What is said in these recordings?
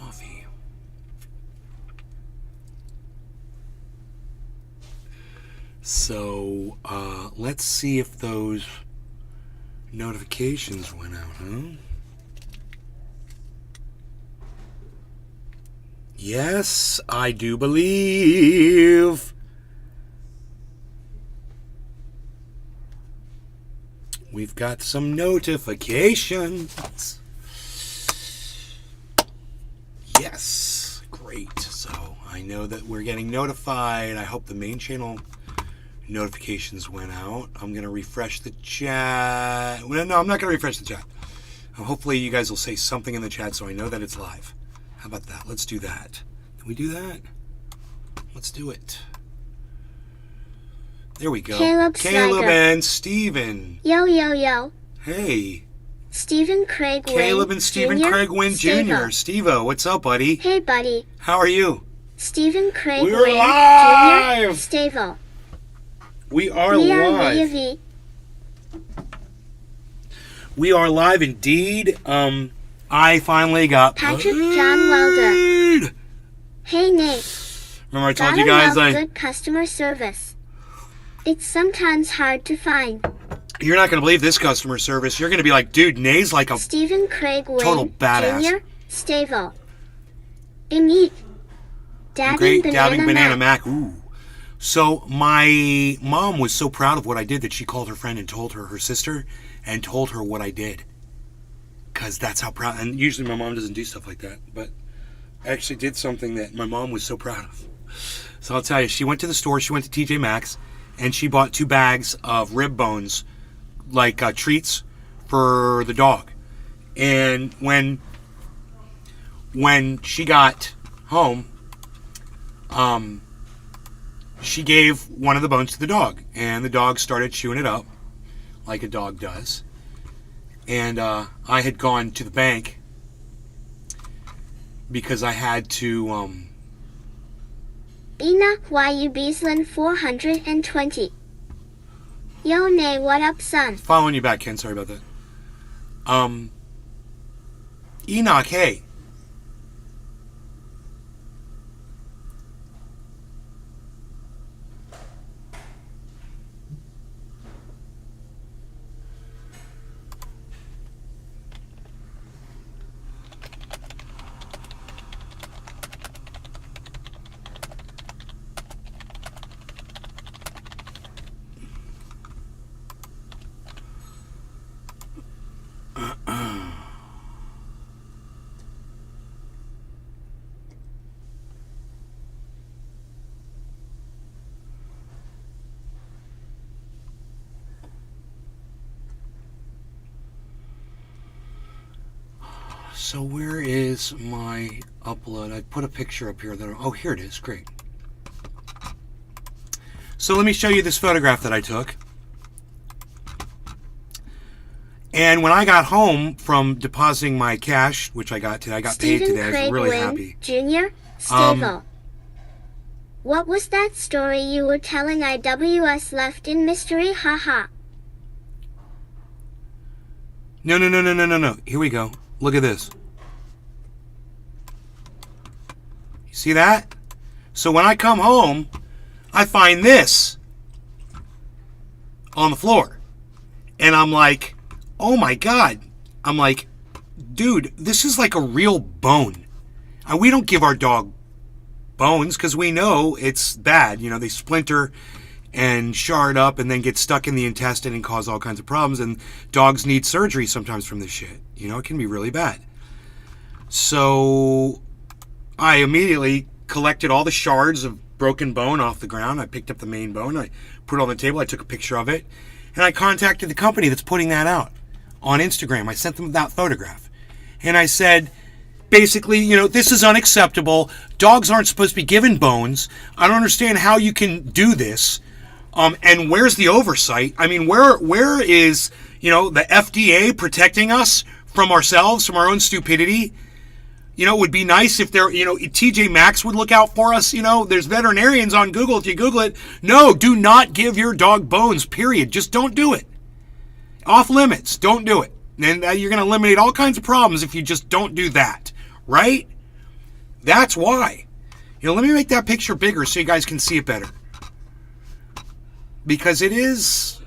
coffee. So, let's see if those notifications went out, huh? Yes, I do believe. We've got some notifications. Yes, great. So I know that we're getting notified. I hope the main channel notifications went out. I'm going to refresh the chat. Well, no, I'm not going to refresh the chat. Hopefully you guys will say something in the chat so I know that it's live. How about that? Let's do that. Can we do that? Let's do it. There we go. Caleb and Steven. Yo, yo, yo. Hey. Stephen Craig Wynn Caleb and Stephen Craig Wynn Jr. Steve-O, what's up, buddy? Hey, buddy. How are you? Stephen Craig We're Wynn live! Jr. Steve-O. We are live. We are live indeed. I finally got Patrick John Welder. Hey, Nate. Remember I told you guys good customer service. It's sometimes hard to find. You're not going to believe this customer service. You're going to be like, dude, Nate's like a Stephen Craig Wynn total badass. Jr. Steve-O. Meet Dabbing Banana Mac. Ooh. So my mom was so proud of what I did that she called her friend and told her sister and told her what I did. Because that's how proud, and usually my mom doesn't do stuff like that, but I actually did something that my mom was so proud of. So I'll tell you, she went to the store, she went to TJ Maxx, and she bought 2 bags of rib bones, like treats for the dog. And when she got home, she gave one of the bones to the dog, and the dog started chewing it up like a dog does. And I had gone to the bank because I had to Ina, why you Beaslin 420? Yo, Nay, what up, son? Following you back, Ken. Sorry about that. Enoch, hey. So where is my upload? I put a picture up here. Oh, here it is. Great. So let me show you this photograph that I took. And when I got home from depositing my cash, which I got today, I got paid today. I was really happy. Jr. Stable. What was that story you were telling? IWS left in mystery? Haha. No. Here we go. Look at this. You see that? So when I come home, I find this on the floor. And I'm like, oh my God. I'm like, dude, this is like a real bone. And we don't give our dog bones because we know it's bad. You know, they splinter and shard up and then get stuck in the intestine and cause all kinds of problems. And dogs need surgery sometimes from this shit. You know, it can be really bad. So I immediately collected all the shards of broken bone off the ground. I picked up the main bone. I put it on the table. I took a picture of it. And I contacted the company that's putting that out on Instagram. I sent them that photograph. And I said, basically, you know, this is unacceptable. Dogs aren't supposed to be given bones. I don't understand how you can do this. And where's the oversight? I mean, where is, you know, the FDA protecting us from ourselves, from our own stupidity? You know, it would be nice if there, you know, TJ Maxx would look out for us. You know, there's veterinarians on Google. If you Google it, no, do not give your dog bones, period. Just don't do it. Off limits. Don't do it. And you're going to eliminate all kinds of problems if you just don't do that. Right? That's why. Let me make that picture bigger so you guys can see it better. Because it's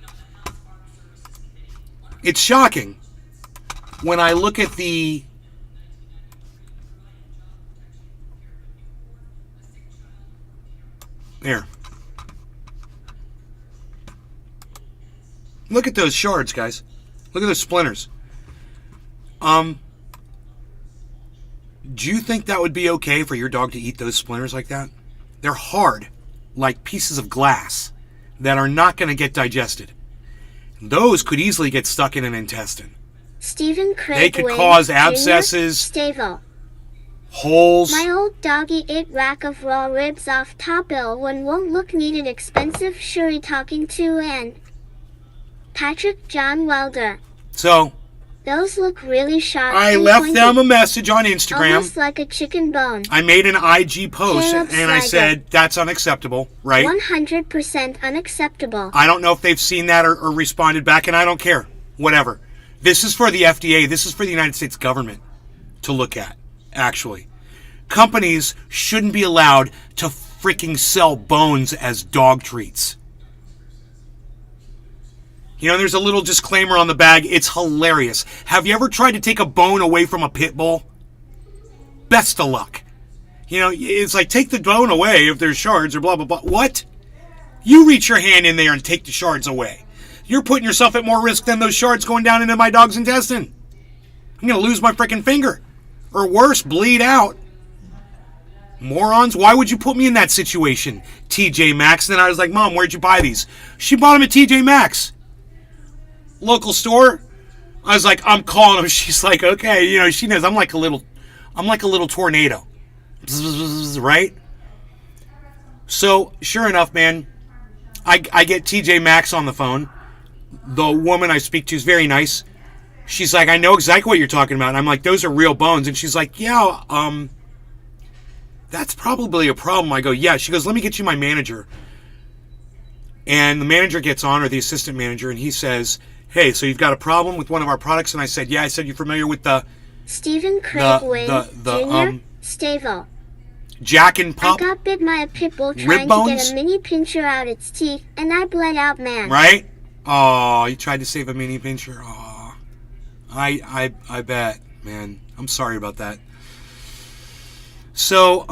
shocking when I look at there. Look at those shards, guys. Look at those splinters. Do you think that would be okay for your dog to eat those splinters like that? They're hard, like pieces of glass that are not going to get digested. Those could easily get stuck in an intestine. Stephen Craig They could Wynn cause Jr. abscesses, Stable. holes. My old doggy ate rack of raw ribs off top bill when won't look needed expensive Shuri talking to and Patrick John Welder. So Those look really sharp. I and left pointy. them a message on Instagram. Almost like a chicken bone. I made an IG post Caleb and I Slider. said that's unacceptable, right? 100% unacceptable. I don't know if they've seen that or responded back, and I don't care. Whatever. This is for the FDA. This is for the United States government to look at, actually. Companies shouldn't be allowed to freaking sell bones as dog treats. There's a little disclaimer on the bag. It's hilarious. Have you ever tried to take a bone away from a pit bull? Best of luck. It's like, take the bone away if there's shards or blah, blah, blah. What? You reach your hand in there and take the shards away. You're putting yourself at more risk than those shards going down into my dog's intestine. I'm going to lose my freaking finger. Or worse, bleed out. Morons, why would you put me in that situation? TJ Maxx. And then I was like, Mom, where'd you buy these? She bought them at TJ Maxx. Local store. I was like, I'm calling him. She's like, okay. She knows I'm like a little tornado. Right? So, sure enough, man, I get TJ Maxx on the phone. The woman I speak to is very nice. She's like, I know exactly what you're talking about. And I'm like, those are real bones. And she's like, yeah, that's probably a problem. I go, yeah. She goes, let me get you my manager. And the manager gets on, or the assistant manager, and he says, hey, so you've got a problem with one of our products? And I said, yeah. I said, you familiar with the Stephen Craig Wynn Jr. Stable. Jack and Pup? I got bit by a pit bull Rib trying to bones? get a mini pincher out its teeth, and I bled out, man. Right? Oh, you tried to save a mini pincher. Oh, I bet, man. I'm sorry about that. So,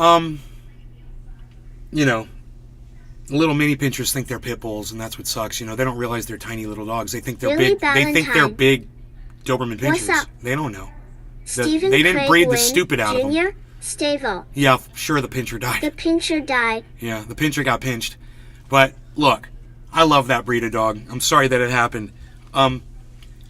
little mini pinchers think they're pit bulls, and that's what sucks. They don't realize they're tiny little dogs. They think they're Billy big. They think they're Valentine. big Doberman pinchers. What's up? They don't know. Stephen They didn't Craig breed the Wynn stupid out of them. Jr. Stable. Yeah, sure, the pincher died. The pincher died. Yeah, the pincher got pinched. But look, I love that breed of dog. I'm sorry that it happened.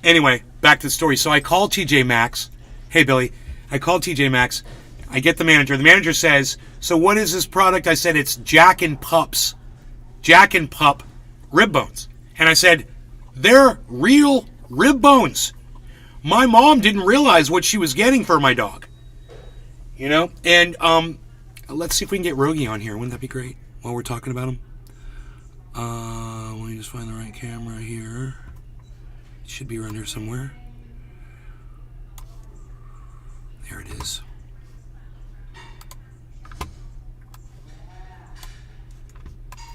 Anyway, back to the story. So I called TJ Maxx. Hey, Billy. I called TJ Maxx. I get the manager. The manager says, so what is this product? I said, it's Jack and Pup rib bones. And I said, they're real rib bones. My mom didn't realize what she was getting for my dog. And let's see if we can get Rogie on here. Wouldn't that be great while we're talking about him? Let me just find the right camera here. It should be around here somewhere. There it is.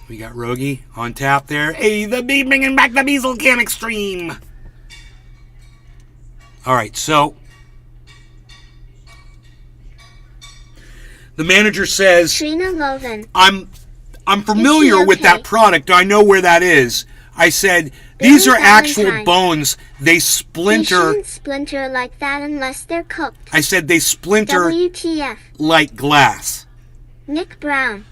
We got Rogie on tap there. Hey, the bee bringing back the Beazle Can Extreme. All right, so the manager says, Trina Loven. I'm familiar okay? with that product. I know where that is. I said, these Billy are actual Valentine. bones. They They splinter. shouldn't splinter like that unless they're cooked. I said they splinter WTF. like glass. Nick Brown.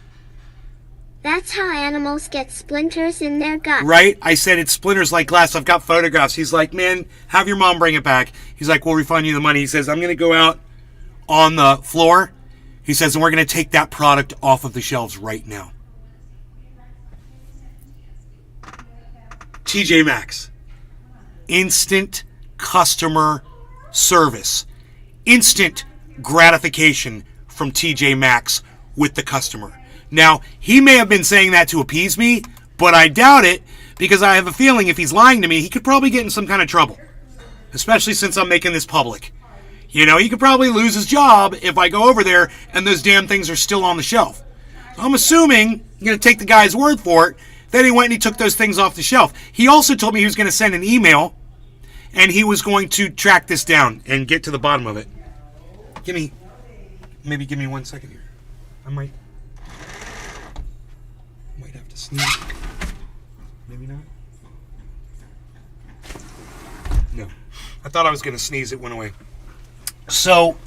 That's how animals get splinters in their gut. Right? I said it splinters like glass. I've got photographs. He's like, man, have your mom bring it back. He's like, we'll refund you the money. He says, I'm going to go out on the floor. He says, and we're going to take that product off of the shelves right now. TJ Maxx. Instant customer service. Instant gratification from TJ Maxx with the customer. Now, he may have been saying that to appease me, but I doubt it, because I have a feeling if he's lying to me, he could probably get in some kind of trouble. Especially since I'm making this public. You know, he could probably lose his job if I go over there and those damn things are still on the shelf. So I'm assuming, I'm going to take the guy's word for it, that he went and he took those things off the shelf. He also told me he was going to send an email and he was going to track this down and get to the bottom of it. Maybe give me 1 second here. I might have to sneeze. Maybe not. No. I thought I was going to sneeze. It went away. So,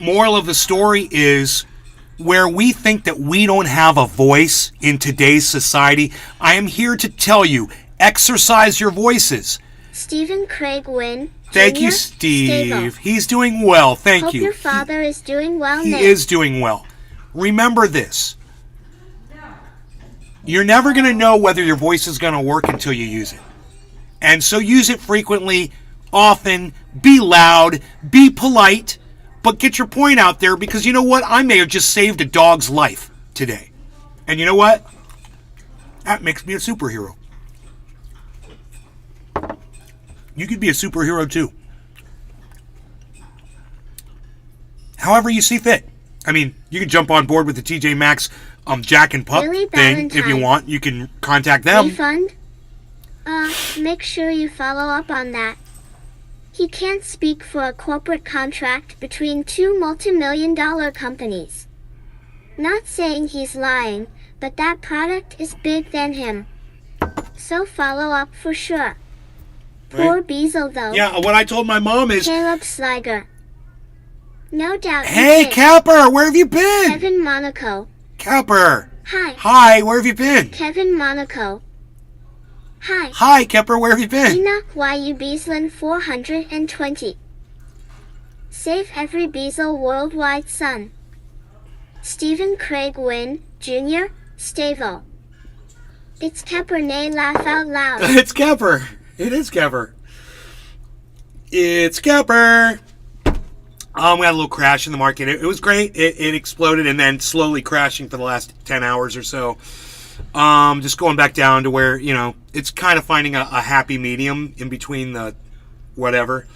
moral of the story is, where we think that we don't have a voice in today's society, I am here to tell you, exercise your voices. Stephen Craig Wynn. Thank Jr. you, Steve. Stable. He's doing well. Thank Hope you. your father is doing well He now. is doing well. Remember this. You're never going to know whether your voice is going to work until you use it. And so use it frequently, often, be loud, be polite, but get your point out there, because you know what? I may have just saved a dog's life today. And you know what? That makes me a superhero. You could be a superhero too. However you see fit. I mean, you can jump on board with the TJ Maxx Jack and Pup Billy thing if you Valentine. want. You can contact them. Refund? Make sure you follow up on that. He can't speak for a corporate contract between two multi-million-dollar companies. Not saying he's lying, but that product is big than him. So follow up for sure. Poor Right. Beazle though. Yeah, what I told my mom is, Caleb Sliger. No doubt. you hey, did. Capper, where have you been? Kevin Monaco. Capper. Hi. Hi, where have you been? Kevin Monaco. Hi. Hi, Kepper, where have you been? Enoch YU Beaslin 420. Save every Beazle worldwide son. Stephen Craig Wynn, Jr., Stavo. It's Cabernet laugh out loud. It's Kepper. It is Kepper. It's Kepper. We had a little crash in the market. It was great. It exploded and then slowly crashing for the last 10 hours or so. Just going back down to where, you know, it's kind of finding a happy medium in between the whatever.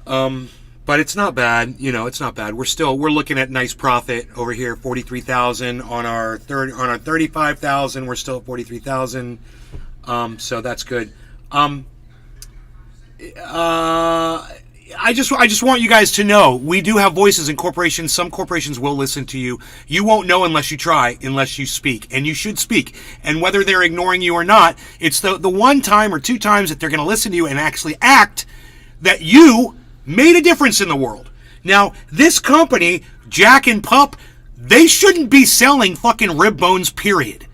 But it's not bad. You know, it's not bad. We're looking at nice profit over here. 43,000 on our 35,000. We're still at 43,000. So that's good. I just want you guys to know, we do have voices in corporations. Some corporations will listen to you. You won't know unless you try, unless you speak. And you should speak. And whether they're ignoring you or not, it's the one time or two times that they're going to listen to you and actually act that you made a difference in the world. Now, this company, Jack and Pup, they shouldn't be selling fucking rib bones, period,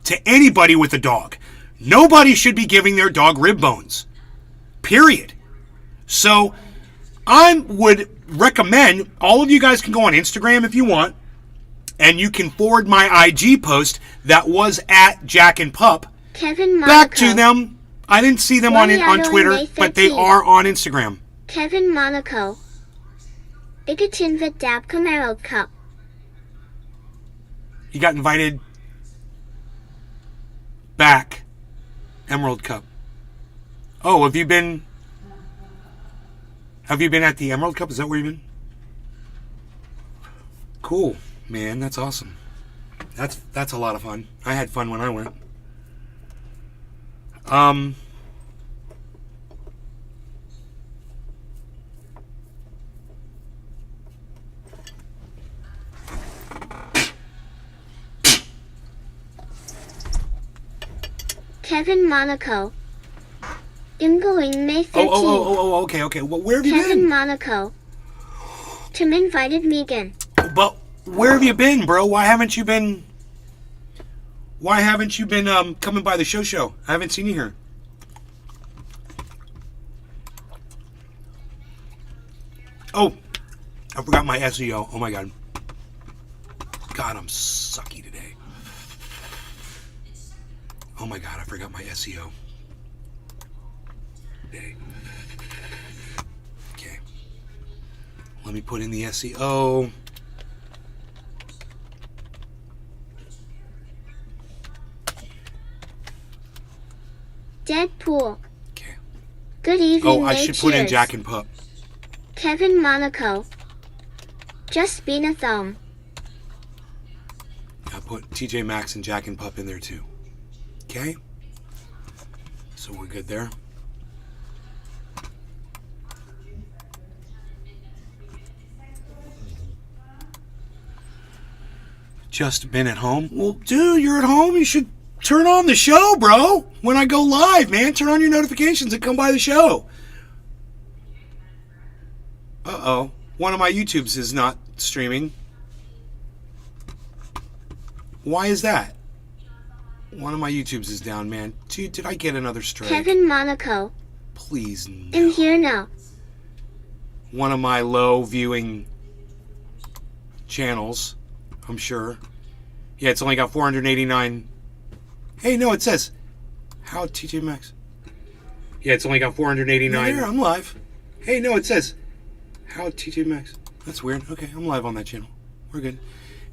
to anybody with a dog. Nobody should be giving their dog rib bones, period. So I would recommend all of you guys can go on Instagram if you want, and you can forward my IG post that was at Jack and Pup Kevin Monaco. back to them. I didn't see them on Wally Twitter, May but they 13. are on Instagram. Kevin Monaco. Igatinvet Dab Emerald Cup. He got invited back. Emerald Cup. Oh, have you been at the Emerald Cup? Is that where you've been? Cool, man. That's awesome. That's a lot of fun. I had fun when I went. Kevin Monaco. Ingoing May 13. Okay. Well, where have you Kevin been? Monaco. Tim invited Megan. But where have you been, bro? Why haven't you been coming by the show? I haven't seen you here. Oh, I forgot my SEO. Oh my god. God, I'm sucky today. Oh my god, I forgot my SEO. Okay. Let me put in the SEO. Deadpool. Okay. Good evening. evening. I should put in cheers. Jack and Pup. Kevin Monaco. Just being a thumb. I put TJ Maxx and Jack and Pup in there too. Okay? So we're good there. Just been at home. Well, dude, you're at home. You should turn on the show, bro. When I go live, man, turn on your notifications and come by the show. Uh-oh. One of my YouTubes is not streaming. Why is that? One of my YouTubes is down, man. Dude, did I get another strike? Kevin Monaco. Please, no. I'm here now. One of my low viewing channels, I'm sure. Yeah, it's only got 489. Hey, no, it says, how TJ Maxx? Yeah, it's only got 489. There, I'm live. Hey, no, it says, how TJ Maxx? That's weird. Okay, I'm live on that channel. We're good.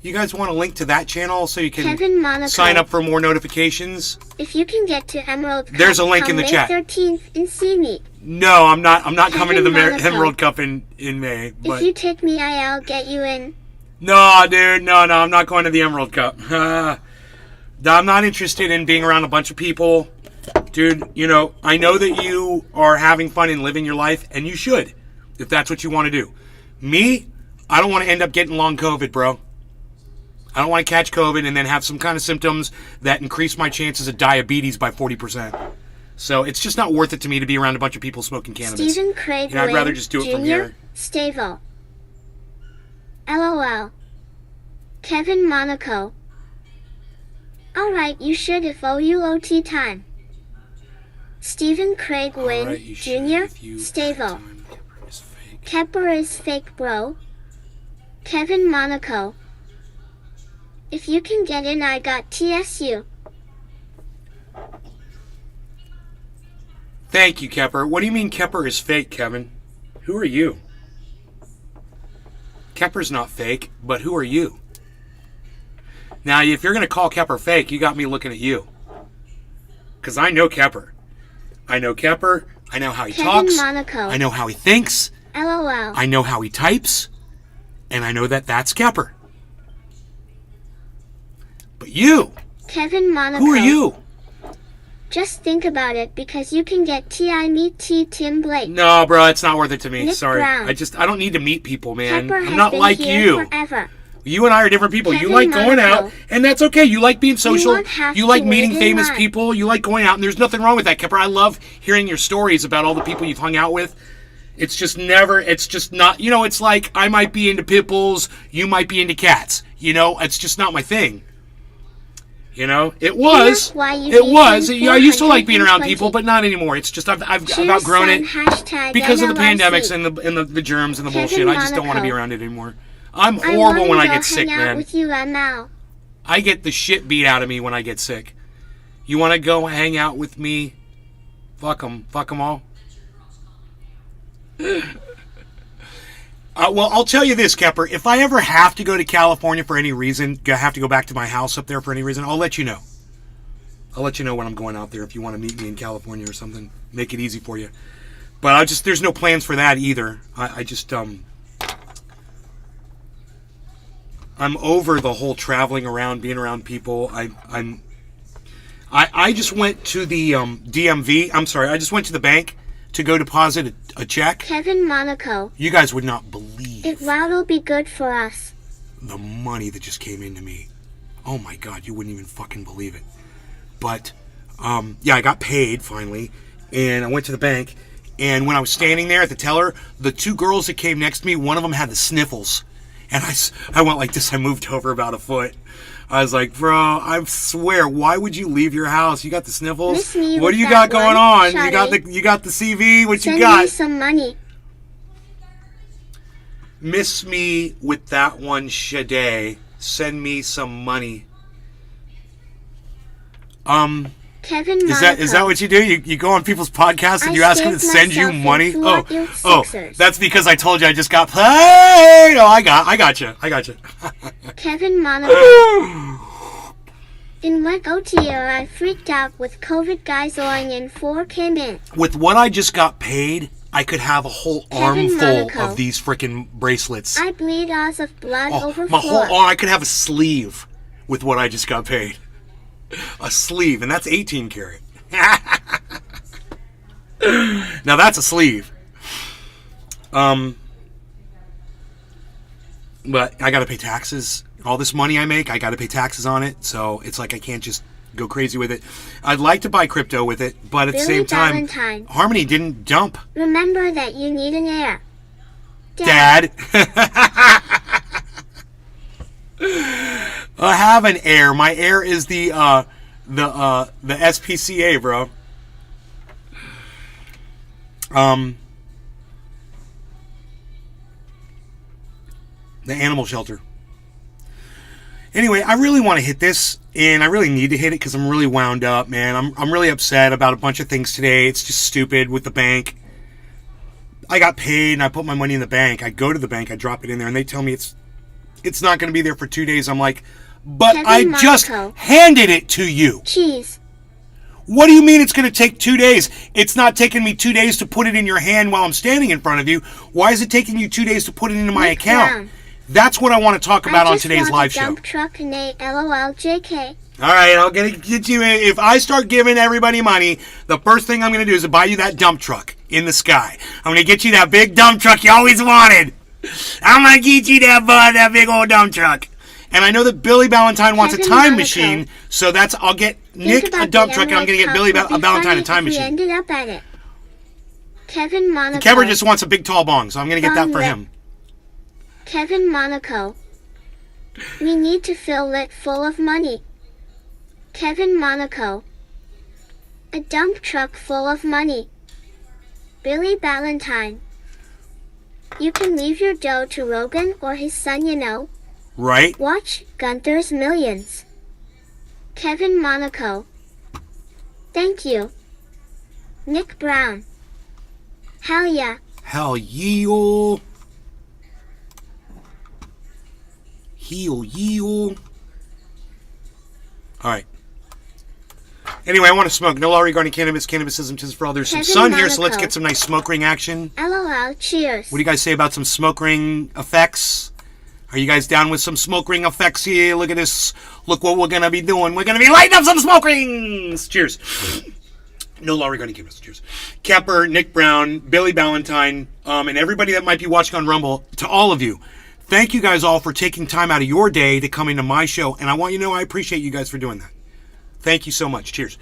You guys want a link to that channel so you can sign up for more notifications? If you can get to Emerald Cup, there's a link in the chat. May 13th and see me. No, I'm not coming to the Emerald Cup in May. But if you take me, I'll get you in. No, dude, no, I'm not going to the Emerald Cup. I'm not interested in being around a bunch of people. Dude, you know, I know that you are having fun and living your life, and you should, if that's what you want to do. Me, I don't want to end up getting long COVID, bro. I don't want to catch COVID and then have some kind of symptoms that increase my chances of diabetes by 40%. So it's just not worth it to me to be around a bunch of people smoking cannabis. Stephen Craig, and I'd rather just do it from here. Stavo. LOL. Kevin Monaco. Alright, you should if OUOT time. Stephen Craig Wynn, right, Jr., Stavo. Kepper is fake, bro. Kevin Monaco. If you can get in, I got TSU. Thank you, Kepper. What do you mean Kepper is fake, Kevin? Who are you? Kepper's not fake, but who are you? Now, if you're going to call Kepper fake, you got me looking at you. Because I know Kepper. I know Kepper. I know how he talks. Monaco. I know how he thinks. LOL. I know how he types. And I know that that's Kepper. But you, Kevin Monaco. who are you? Just think about it, because you can get T.I. meet T. Tim Blake. No, bro, it's not worth it to me. Nick Sorry. Brown. I don't need to meet people, man. Kepper I'm has not been like here you. Forever. You and I are different people. Kevin You like going Monaco. out, and that's okay. You like being social. won't have You like to meeting wait in famous line. people. You like going out, and there's nothing wrong with that, Kepper. I love hearing your stories about all the people you've hung out with. It's just not, you know, it's like I might be into pit bulls, you might be into cats. You know, it's just not my thing. You know, it was. I used to like being around people, but not anymore. It's just I've outgrown it because of the pandemics and the germs and the Kevin bullshit. I just don't want to be Monaco. around it anymore. I'm horrible when I get sick, man. With you now. I get the shit beat out of me when I get sick. You want to go hang out with me? Fuck them all. Well, I'll tell you this, Kepper. If I ever have to go to California for any reason, have to go back to my house up there for any reason, I'll let you know. I'll let you know when I'm going out there if you want to meet me in California or something. Make it easy for you. But there's no plans for that either. I'm over the whole traveling around, being around people. I just went to the DMV. I'm sorry, I just went to the bank to go deposit a check. Kevin Monaco. You guys would not believe It'll be good for us. the money that just came into me. Oh my God, you wouldn't even fucking believe it. But yeah, I got paid finally, and I went to the bank. And when I was standing there at the teller, the two girls that came next to me, one of them had the sniffles. And I went like this. I moved over about a foot. I was like, bro, I swear, why would you leave your house? You got the sniffles? What do you got going on? You got the CV? What you got? Send me some money. Miss me with that one, Shade. Send me some money. Kevin Monaco. Is that what you do? You go on people's podcasts and you ask them to send you money? Oh, that's because I told you I just got paid. Oh, I got you. Kevin Monaco. In what year I freaked out with COVID guys in 4 came in. With what I just got paid, I could have a whole armful Monaco. of these freaking bracelets. I bleed as of blood over My floor. whole arm, I could have a sleeve with what I just got paid. A sleeve, and that's 18 karat. Now that's a sleeve. But I gotta pay taxes. All this money I make, I gotta pay taxes on it. So it's like I can't just go crazy with it. I'd like to buy crypto with it, but at the same time, Valentine. Harmony didn't dump. Remember that you need an heir. Dad. I have an heir. My heir is the SPCA, bro. The animal shelter. Anyway, I really want to hit this, and I really need to hit it because I'm really wound up, man. I'm really upset about a bunch of things today. It's just stupid with the bank. I got paid, and I put my money in the bank. I go to the bank, I drop it in there, and they tell me it's not going to be there for 2 days. I'm like, but Kevin I just Monaco. handed it to you. Cheese. What do you mean it's going to take 2 days? It's not taking me 2 days to put it in your hand while I'm standing in front of you. Why is it taking you 2 days to put it into my Nick account? Brown. That's what I want to talk about on today's live show. Dump truck and a LOL JK. All right, I'll get you. If I start giving everybody money, the first thing I'm going to do is buy you that dump truck in the sky. I'm going to get you that big dump truck you always wanted. I'm going to get you that big old dump truck. And I know that Billy Valentine wants a Kevin time Monaco. machine, so I'll get Nick a dump truck, and I'm going to get Billy Valentine a time We machine. ended up at it. Kevin Monaco. Kevin just wants a big tall bong, so I'm going to get that for him. Kevin Monaco. We need to fill it full of money. Kevin Monaco. A dump truck full of money. Billy Valentine. You can leave your dough to Rogan or his son, you know. Right? Watch Gunther's Millions. Kevin Monaco. Thank you. Nick Brown. Hell yeah. Hell yeah. Heel, yeel. All right. Anyway, I want to smoke. No law regarding cannabis. Cannabisism is for all. There's some Kevin sun here, so let's Monaco. get some nice smoke ring action. LOL, cheers. What do you guys say about some smoke ring effects? Are you guys down with some smoke ring effects here? Look at this. Look what we're going to be doing. We're going to be lighting up some smoke rings. Cheers. No law regarding cannabis. Cheers. Kemper, Nick Brown, Billy Valentine, and everybody that might be watching on Rumble, to all of you. Thank you guys all for taking time out of your day to come into my show, and I want you to know I appreciate you guys for doing that. Thank you so much. Cheers.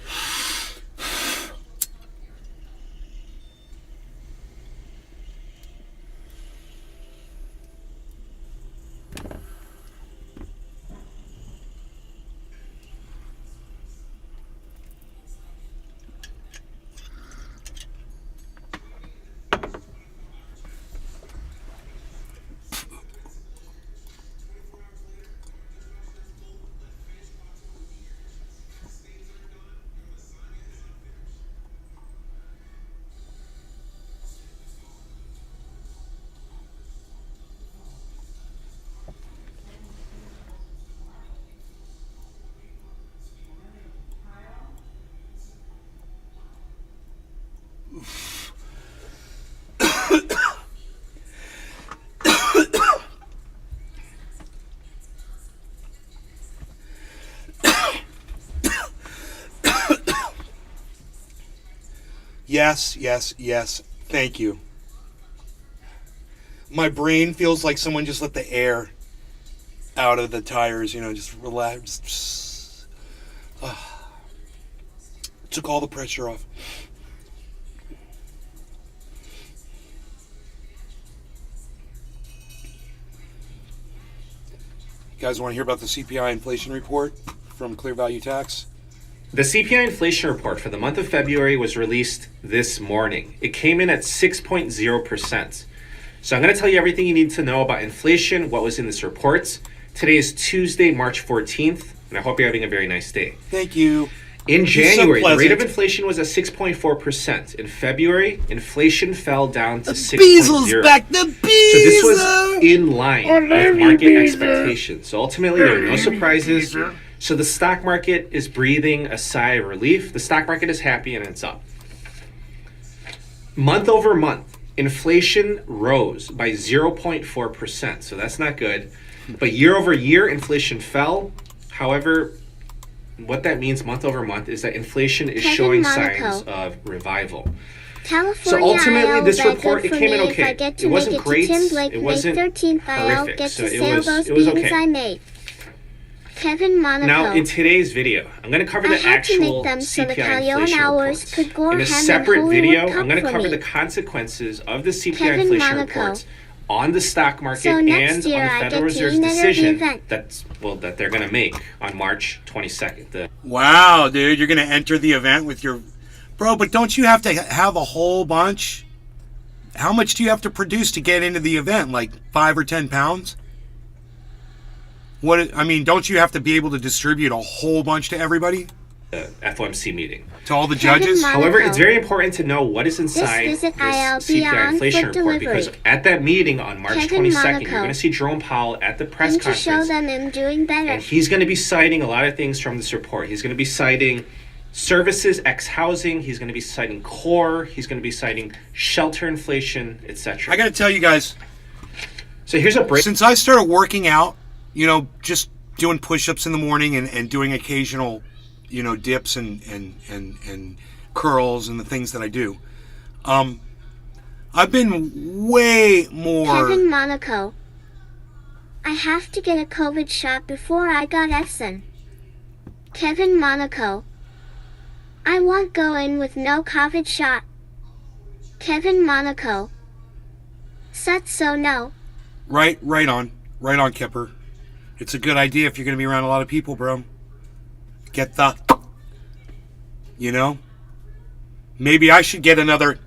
Yes, yes, yes. Thank you. My brain feels like someone just let the air out of the tires, just relax. Took all the pressure off. You guys want to hear about the CPI inflation report from Clear Value Tax? The CPI inflation report for the month of February was released this morning. It came in at 6.0%. So I'm going to tell you everything you need to know about inflation, what was in this report. Today is Tuesday, March 14th, and I hope you're having a very nice day. Thank you. In January, so the rate of pleasant. inflation was at 6.4%. In February, inflation fell down to 6.0%. Beasel's back. The Beazel. So this was in line with market expectations. So ultimately, there were no surprises. So the stock market is breathing a sigh of relief. The stock market is happy and it's up. Month over month, inflation rose by 0.4%. So that's not good. But year over year, inflation fell. However, what that means month over month is that inflation is Kevin showing Monaco. signs of revival. California, So ultimately, I'll this bet report, good it for came in me if okay. I get to It make wasn't it great. To Tim Blake It May wasn't 13th. I'll horrific. get So to it sail was- those it was beans okay. I made. Kevin Monaco. Now, in today's video, I'm going to cover I the had to make actual them so the CPI Callion inflation hours reports. could gore In a hem and separate Hollywood video, come I'm going to for cover me. the consequences of the CPI Kevin inflation Monaco. reports on the stock market So next and year on the I Federal get to Reserve's enter the decision event. that they're going to make on March 22nd. Wow, dude, you're gonna enter the event with your bro, but don't you have to have a whole bunch? How much do you have to produce to get into the event? Like 5 or 10 pounds? What I mean, don't you have to be able to distribute a whole bunch to everybody? FOMC meeting. To all the Kevin judges? Monaco. However, it's very important to know what is inside this visit I'll be CPI on inflation foot report delivery. because at that meeting on March Kevin 22nd, Monaco. you're going to see Jerome Powell at the press And to show conference. them I'm doing better. And he's going to be citing a lot of things from this report. He's going to be citing services ex housing. He's going to be citing core. He's going to be citing shelter inflation, etc. I gotta tell you guys, So here's a break. since I started working out, just doing push-ups in the morning and doing occasional, dips and curls and the things that I do, I've been way more. Kevin Monaco. I have to get a COVID shot before I got Exxon. Kevin Monaco. I won't go in with no COVID shot. Kevin Monaco. Said so no. Right on, Kipper. It's a good idea if you're gonna be around a lot of people, bro. Get the, maybe I should get another,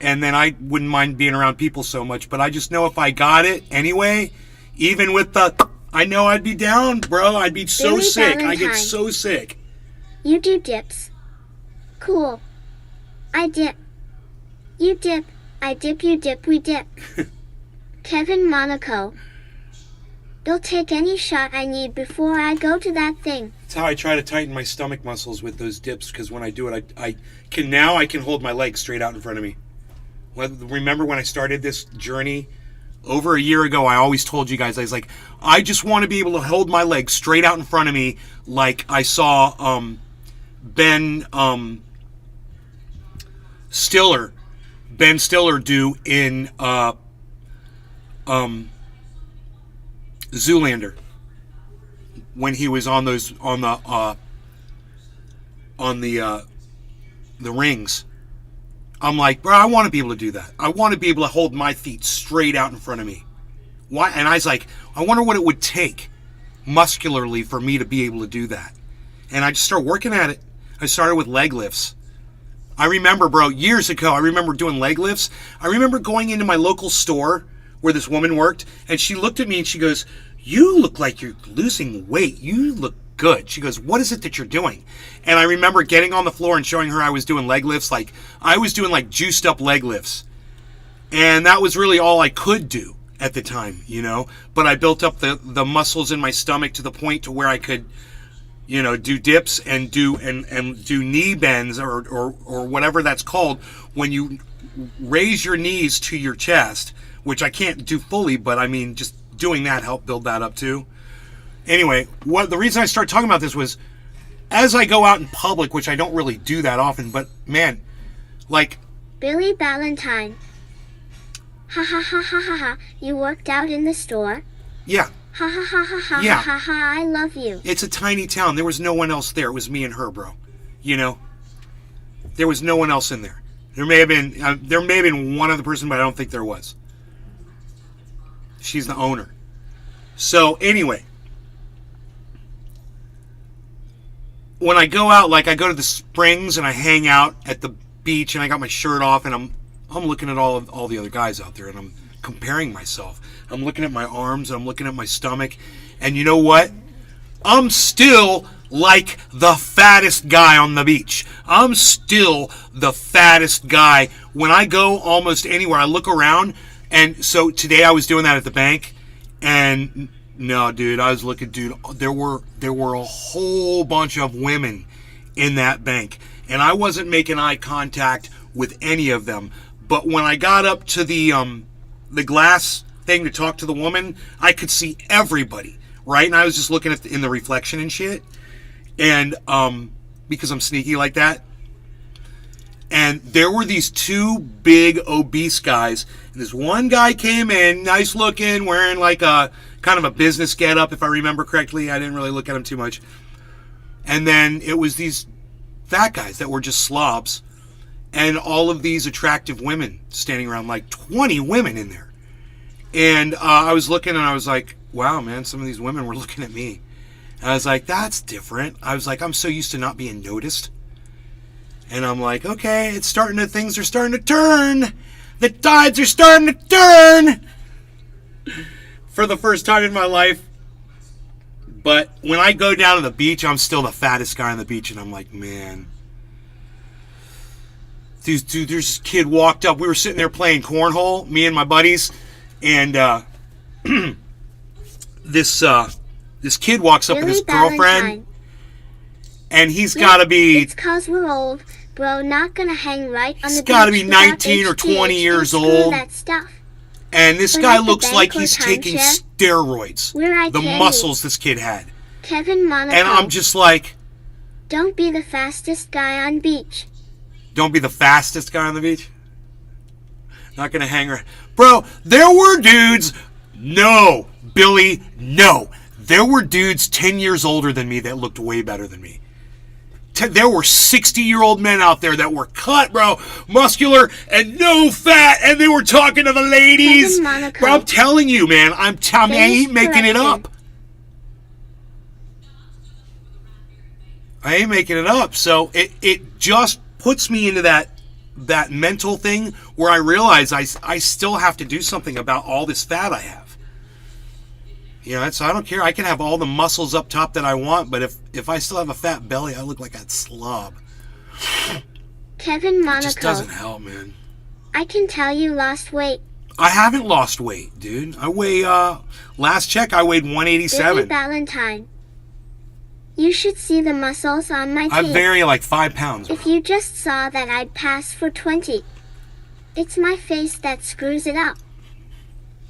and then I wouldn't mind being around people so much. But I just know if I got it anyway, even with the, I know I'd be down, bro. I'd be so Billy sick. I get Valentine. so sick. You do dips. Cool. I dip. You dip. I dip, you dip, we dip. Kevin Monaco. They'll take any shot I need before I go to that thing. That's how I try to tighten my stomach muscles with those dips, because when I do it, I can hold my legs straight out in front of me. Remember when I started this journey over a year ago? I always told you guys, I was like, I just want to be able to hold my legs straight out in front of me, like I saw Ben Stiller do in Zoolander, when he was on the rings. I'm like, bro, I want to be able to do that. I want to be able to hold my feet straight out in front of me. Why? And I was like, I wonder what it would take muscularly for me to be able to do that. And I just started working at it. I started with leg lifts. I remember, bro, years ago, I remember doing leg lifts. I remember going into my local store where this woman worked, and she looked at me and she goes, "You look like you're losing weight. You look good." She goes, "What is it that you're doing?" And I remember getting on the floor and showing her I was doing leg lifts. Like, I was doing like juiced up leg lifts. And that was really all I could do at the time, But I built up the muscles in my stomach to the point to where I could, do dips and do knee bends or whatever that's called, when you raise your knees to your chest, which I can't do fully, but I mean, just doing that helped build that up too. Anyway, the reason I started talking about this was, as I go out in public, which I don't really do that often, but man, like, Billy Valentine. Ha ha ha ha ha ha. You worked out in the store? yeah, Ha ha ha ha ha Yeah. ha ha ha. I love you. it's a tiny town. There was no one else there. It was me and her, bro. There was no one else in there. There may have been one other person, but I don't think there was. She's the owner. So anyway, when I go out, like I go to the springs and I hang out at the beach and I got my shirt off and I'm looking at all the other guys out there and I'm comparing myself. I'm looking at my arms and I'm looking at my stomach, and you know what? I'm still like the fattest guy on the beach. I'm still the fattest guy. When I go almost anywhere, I look around, and so today I was doing that at the bank, and No, dude, I was looking, dude. There were a whole bunch of women in that bank, and I wasn't making eye contact with any of them. But when I got up to the glass thing to talk to the woman, I could see everybody, right? And I was just looking at in the reflection and shit, and because I'm sneaky like that. And there were these two big obese guys, and this one guy came in, nice looking, wearing like a kind of a business getup, if I remember correctly. I didn't really look at him too much. And then it was these fat guys that were just slobs, and all of these attractive women standing around, like 20 women in there. And I was looking, and I was like, wow, man, some of these women were looking at me. And I was like, that's different. I was like, I'm so used to not being noticed. And I'm like, okay, things are starting to turn. The tides are starting to turn. For the first time in my life. But when I go down to the beach, I'm still the fattest guy on the beach. And I'm like, man. Dude, there's this kid walked up. We were sitting there playing cornhole, me and my buddies. And this kid walks up with his girlfriend. And he's got to be... It's 'cause we're old, bro. Not gonna hang right on the beach. He's got to be 19 or 20 years old. That stuff. And this guy looks like he's taking steroids. The muscles this kid had. Kevin Monaco. And I'm just like... Don't be the fastest guy on beach. Don't be the fastest guy on the beach? Not gonna hang around. Bro, there were dudes... No, Billy, no. There were dudes 10 years older than me that looked way better than me. There were 60-year-old men out there that were cut, bro, muscular and no fat, and they were talking to the ladies. Bro, I'm telling you, man, I ain't making it up. I ain't making it up. So it just puts me into that mental thing where I realize I still have to do something about all this fat I have. You know, so I don't care. I can have all the muscles up top that I want, but if I still have a fat belly, I look like a slob. Kevin Monaco. It just doesn't help, man. I can tell you lost weight. I haven't lost weight, dude. I weigh, last check, I weighed 187. Billy Valentine. You should see the muscles on my I teeth. vary like 5 pounds. If you just saw that, I'd pass for 20. It's my face that screws it up.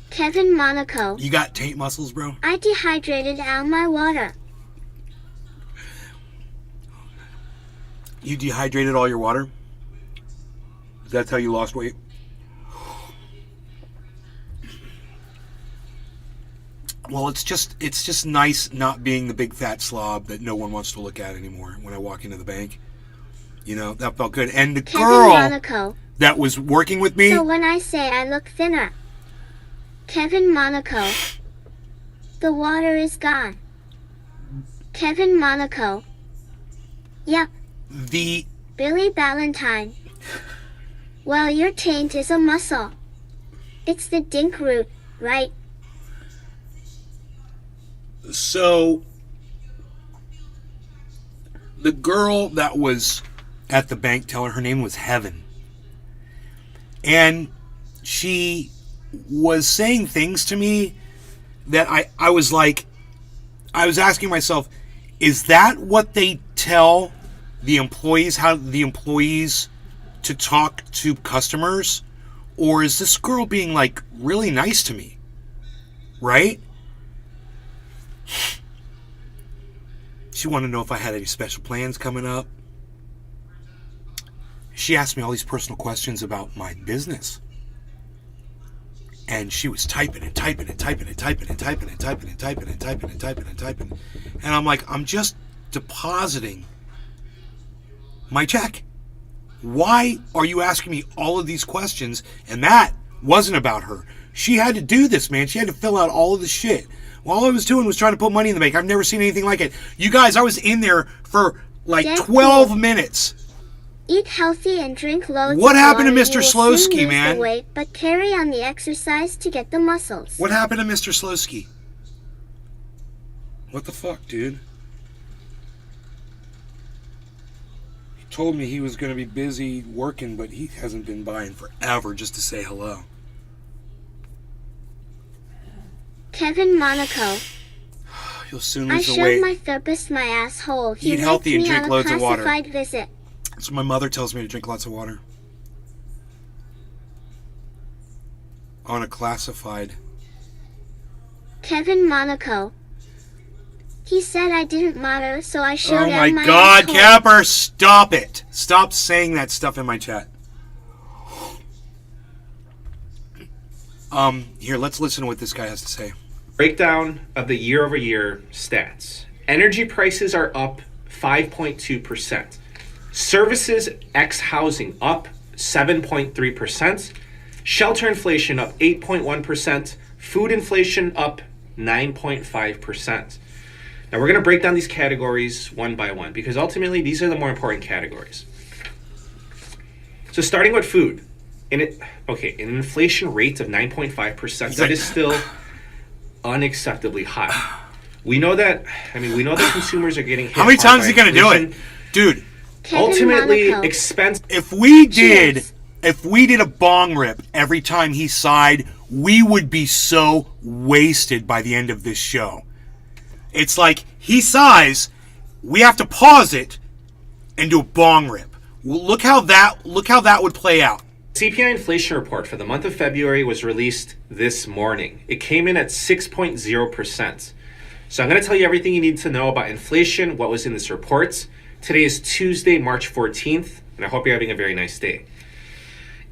Kevin Monaco. You got taint muscles, bro? I dehydrated all my water. You dehydrated all your water? That's how you lost weight? Well, it's just nice not being the big fat slob that no one wants to look at anymore when I walk into the bank. You know, that felt good. And the girl Monaco. That was working with me... So when I say I look thinner... Kevin Monaco. The water is gone. Kevin Monaco. Yep. Billy Valentine. Well, your taint is a muscle. It's the dink root, right? So, the girl that was at the bank teller, her name was Heaven. And she was saying things to me that I was like, I was asking myself, is that what they tell the employees, how the employees to talk to customers? Or is this girl being like really nice to me? Right? She wanted to know if I had any special plans coming up. She asked me all these personal questions about my business. And she was typing and typing and typing and typing and typing and typing and typing and typing and typing and typing. And I'm like, I'm just depositing my check. Why are you asking me all of these questions? And that wasn't about her. She had to do this, man. She had to fill out all of the shit. All I was doing was trying to put money in the bank. I've never seen anything like it. You guys, I was in there for like 12 minutes. Eat healthy and drink loads What of happened to water. Mr. Slowski, You will soon lose man? the weight, but carry on the exercise to get the muscles. What happened to Mr. Slowski? What the fuck, dude? He told me he was going to be busy working, but he hasn't been by in forever just to say hello. Kevin Monaco. You'll soon I lose the showed weight. my therapist my asshole. He Eat healthy and me drink on loads a of water. classified visit. So my mother tells me to drink lots of water. On a classified. Kevin Monaco. He said I didn't matter, so I showed Oh my him my God, asshole. Capper, stop it. Stop saying that stuff in my chat. Here, let's listen to what this guy has to say. Breakdown of the year-over-year stats. Energy prices are up 5.2%. Services ex housing up 7.3%. Shelter inflation up 8.1%. Food inflation up 9.5%. Now we're going to break down these categories one by one because ultimately these are the more important categories. So starting with food. An inflation rate of 9.5%, that is still unacceptably high. We know that consumers are getting hit How many hard times is by he going to do inflation. it? Dude, Kevin Ultimately, Monaco. expense. if we did Cheers. a bong rip every time he sighed, we would be so wasted by the end of this show. It's like he sighs, we have to pause it and do a bong rip. Look how that would play out. CPI inflation report for the month of February was released this morning. It came in at 6.0%. So I'm going to tell you everything you need to know about inflation, what was in this report. Today is Tuesday, March 14th, and I hope you're having a very nice day.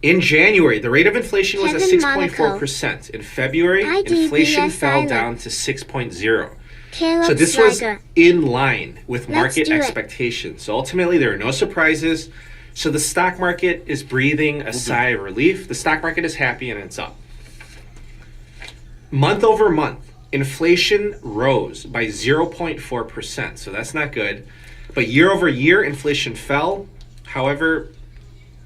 In January, the rate of inflation was at Kevin 6.4%. In February, IDBS inflation fell Island. down to 6.0%. Caleb So this was Schweiger. in line with market do it. expectations. So ultimately, there are no surprises. So the stock market is breathing a sigh of relief. The stock market is happy and it's up. Month over month, inflation rose by 0.4%. So that's not good. But year over year, inflation fell. However,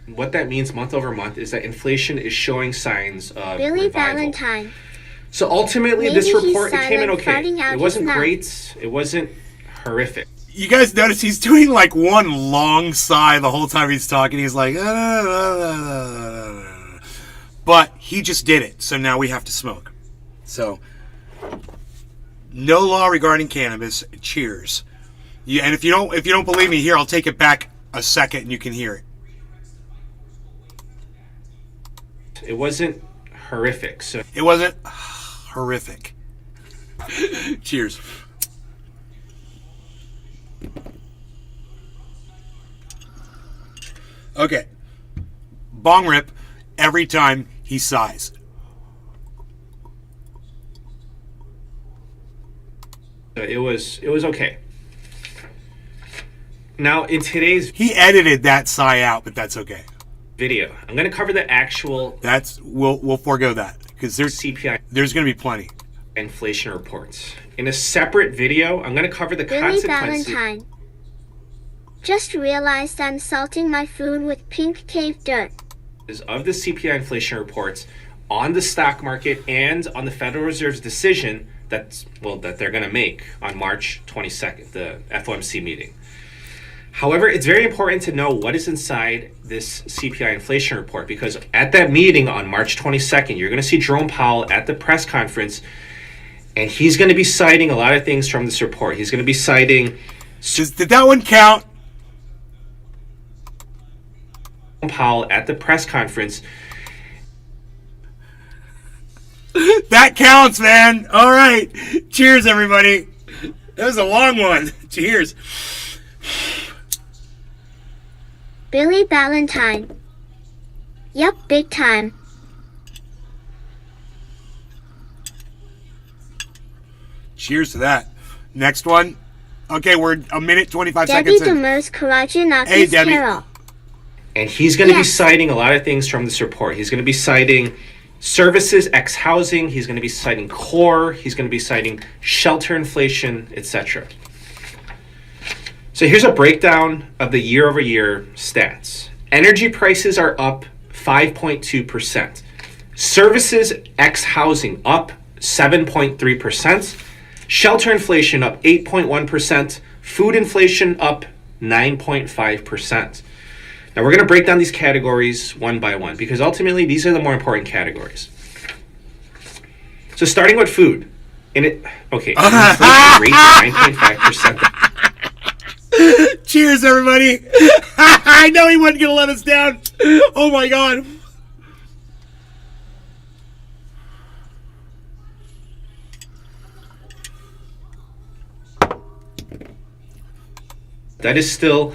what that means month over month is that inflation is showing signs of Billy revival. Valentine. So ultimately, Maybe this he's report, it came in silent, okay. farting out It wasn't his mouth. great. It wasn't horrific. You guys notice he's doing like one long sigh the whole time he's talking. He's like, but he just did it. So now we have to smoke. So no law regarding cannabis. Cheers. And if you don't believe me, here, I'll take it back a second and you can hear it. It wasn't horrific. So It wasn't horrific. Cheers. Okay. Bong rip every time he sighs. it was okay. Now in today's He edited that sigh out, but that's okay. video, I'm going to cover the actual We'll forego that because there's CPI going to be plenty. inflation reports. In a separate video, I'm going to cover the Billy consequences Valentine. Just realized I'm salting my food with pink cave dirt. of the CPI inflation reports on the stock market and on the Federal Reserve's decision that they're going to make on March 22nd, the FOMC meeting. However, it's very important to know what is inside this CPI inflation report because at that meeting on March 22nd, you're going to see Jerome Powell at the press conference, and he's going to be citing a lot of things from this report. He's going to be citing Did that one count? Powell at the press conference. That counts, man. All right. Cheers, everybody. That was a long one. Cheers. Billy Valentine. Yep, big time. Cheers to that. Next one. Okay, we're a minute 25 Debbie seconds in. Demers Karajanakis Hey, Debbie. Carol. And he's going to be Yes. citing a lot of things from this report. He's going to be citing services ex housing. He's going to be citing core. He's going to be citing shelter inflation, etc. So here's a breakdown of the year over year stats. Energy prices are up 5.2%. Services ex housing up 7.3%. Shelter inflation up 8.1%. Food inflation up 9.5%. Now we're going to break down these categories one by one because ultimately these are the more important categories. So starting with food. And it okay. And inflation rate is 9.5%. Cheers, everybody. I know he wasn't going to let us down. Oh, my God. That is still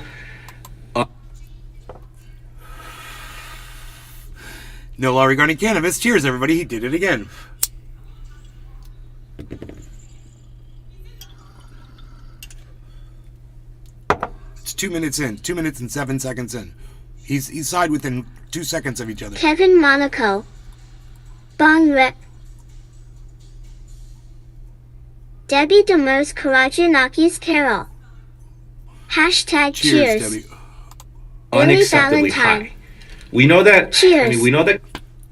No law regarding cannabis. Cheers, everybody. He did it again. It's 2 minutes in. 2 minutes and 7 seconds in. He's side within 2 seconds of each other. Kevin Monaco. Bong Rip. Debbie Demers Karajanaki's Carol. Hashtag cheers. Debbie. unacceptably Valentine. high. We know that. Cheers. I mean, we know that.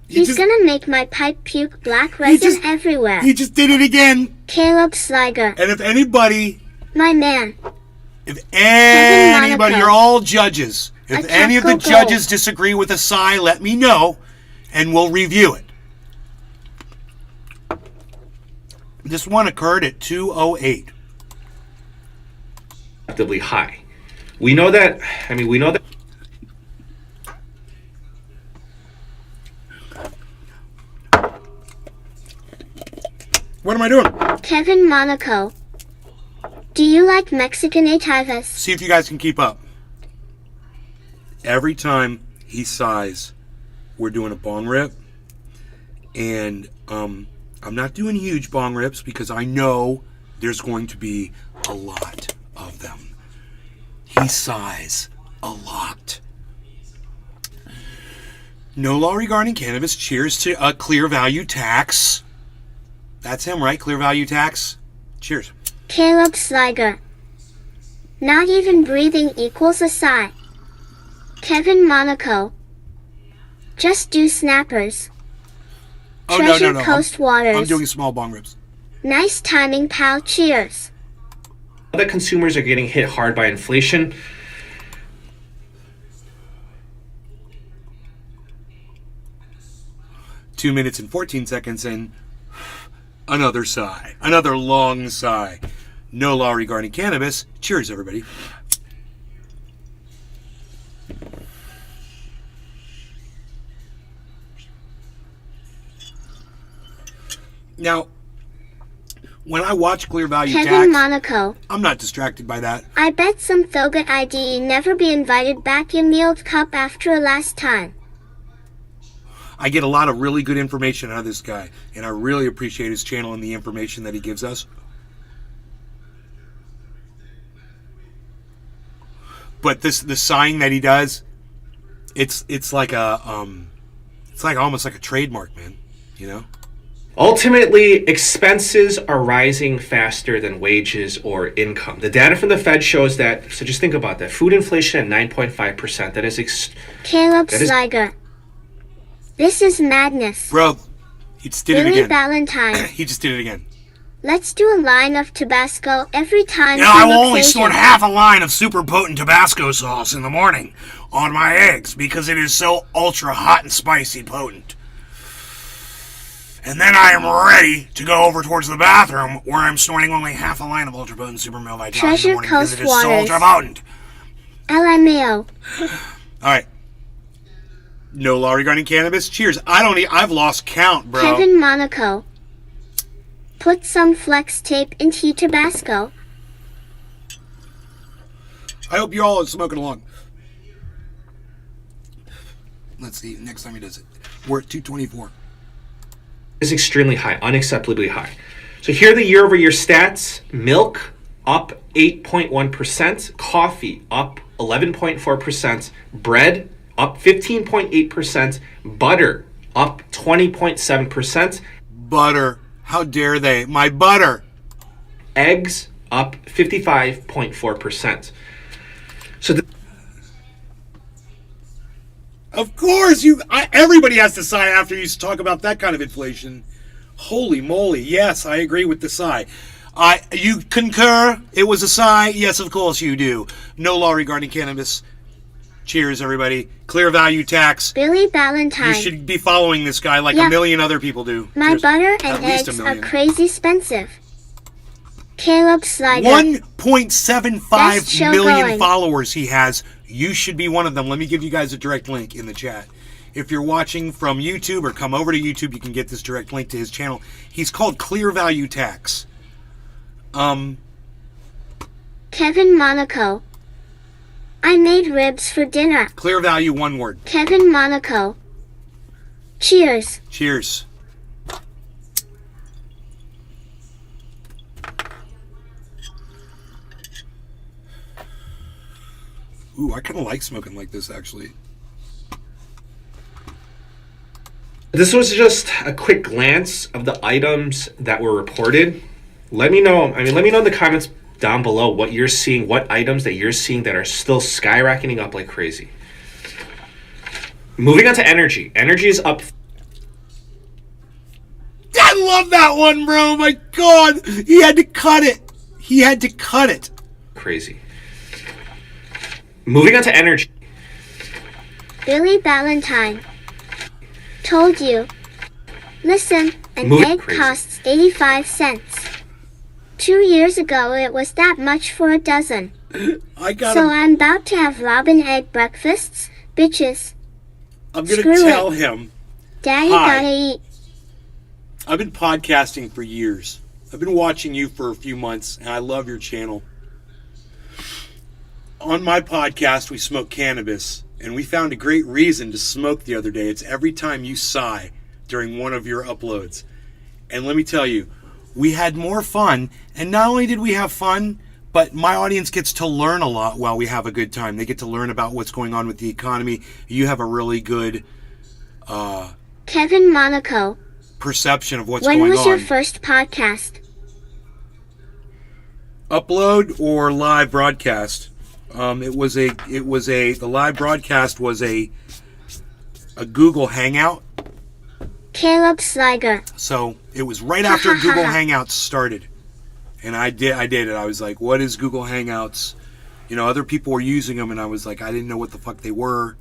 He's gonna make my pipe puke black resin everywhere. He just did it again. Caleb Sliger. And if anybody, My man. anybody, Monaco. you're all judges. If I any of the can't go judges disagree with a sigh, let me know, and we'll review it. This one occurred at 2:08. Unacceptably high. We know that. I mean, we know that. What am I doing? Kevin Monaco. Do you like Mexican nativas? See if you guys can keep up. Every time he sighs, we're doing a bong rip. And I'm not doing huge bong rips because I know there's going to be a lot of them. He sighs a lot. No law regarding cannabis. Cheers to a clear value tax. That's him, right? Clear value tax. Cheers. Caleb Sliger. Not even breathing equals a sigh. Kevin Monaco. Just do snappers. Oh, Treasure no. Coast Waters. I'm doing small bong rips. Nice timing, pal. Cheers. That consumers are getting hit hard by inflation. Two minutes and 14 seconds in. Another sigh. Another long sigh. No law regarding cannabis. Cheers, everybody. Now, when I watch Clear Value Kevin Tax, Monaco. I'm not distracted by that. I bet some Thoga ID never be invited back in Mealed Cup after last time. I get a lot of really good information out of this guy, and I really appreciate his channel and the information that he gives us. But the sighing that he does, it's like almost like a trademark, man. You know? Ultimately, expenses are rising faster than wages or income. The data from the Fed shows that. So just think about that. Food inflation at 9.5%. That is Caleb Sliger. This is madness. Bro, he just did it Billy again. Valentine. He just did it again. Let's do a line of Tabasco every time. You know, I will only snort half a line of super potent Tabasco sauce in the morning on my eggs because it is so ultra hot and spicy potent. And then I am ready to go over towards the bathroom where I'm snorting only half a line of ultra potent super male vitality Treasure in the morning because Coast it is so Waters. ultra potent. LMAO. Alright. No law regarding cannabis. Cheers. I've lost count, bro. Kevin Monaco. Put some flex tape into Tabasco. I hope you all are smoking along. Let's see, next time he does it. We're at 224. is extremely high, unacceptably high. So here are the year-over-year stats. Milk up 8.1%, coffee up 11.4%, bread up 15.8%, butter up 20.7%, Butter. How dare they? My butter. eggs up 55.4%. So Of course, everybody has to sigh after you talk about that kind of inflation. Holy moly. Yes, I agree with the sigh. You concur? It was a sigh? Yes, of course you do. No law regarding cannabis. Cheers, everybody. Clear value tax. Billy Valentine. You should be following this guy like Yeah. a million other people do. My Cheers. butter At and least a eggs are million. crazy expensive. Caleb Slider. 1.75 Best show million going. followers he has. You should be one of them. Let me give you guys a direct link in the chat. If you're watching from YouTube or come over to YouTube, you can get this direct link to his channel. He's called Clear Value Tax. Kevin Monaco. I made ribs for dinner. Clear Value, one word. Kevin Monaco. Cheers. Cheers. Ooh, I kind of like smoking like this, actually. This was just a quick glance of the items that were reported. Let me know in the comments down below what you're seeing, what items that you're seeing that are still skyrocketing up like crazy. Moving on to energy. Energy is up. I love that one, bro. My God. He had to cut it. He had to cut it. Crazy. Moving on to energy. Billy Valentine. Told you. Listen, an Moving egg crazy. costs 85 cents. 2 years ago it was that much for a dozen. I got So I'm about to have robin egg breakfasts, bitches. I'm going to screw tell it. him. Daddy Hi. gotta eat. I've been podcasting for years. I've been watching you for a few months, and I love your channel. On my podcast, we smoke cannabis, and we found a great reason to smoke the other day. It's every time you sigh during one of your uploads. And let me tell you, we had more fun, and not only did we have fun, but my audience gets to learn a lot while we have a good time. They get to learn about what's going on with the economy. You have a really good Kevin Monaco. perception of what's When going was on. your first podcast? Upload or live broadcast? The live broadcast was a Google Hangout. Caleb Sliger. So it was right after Google Hangouts started, and I did it. I was like, "What is Google Hangouts?" You know, other people were using them, and I was like, I didn't know what the fuck they were.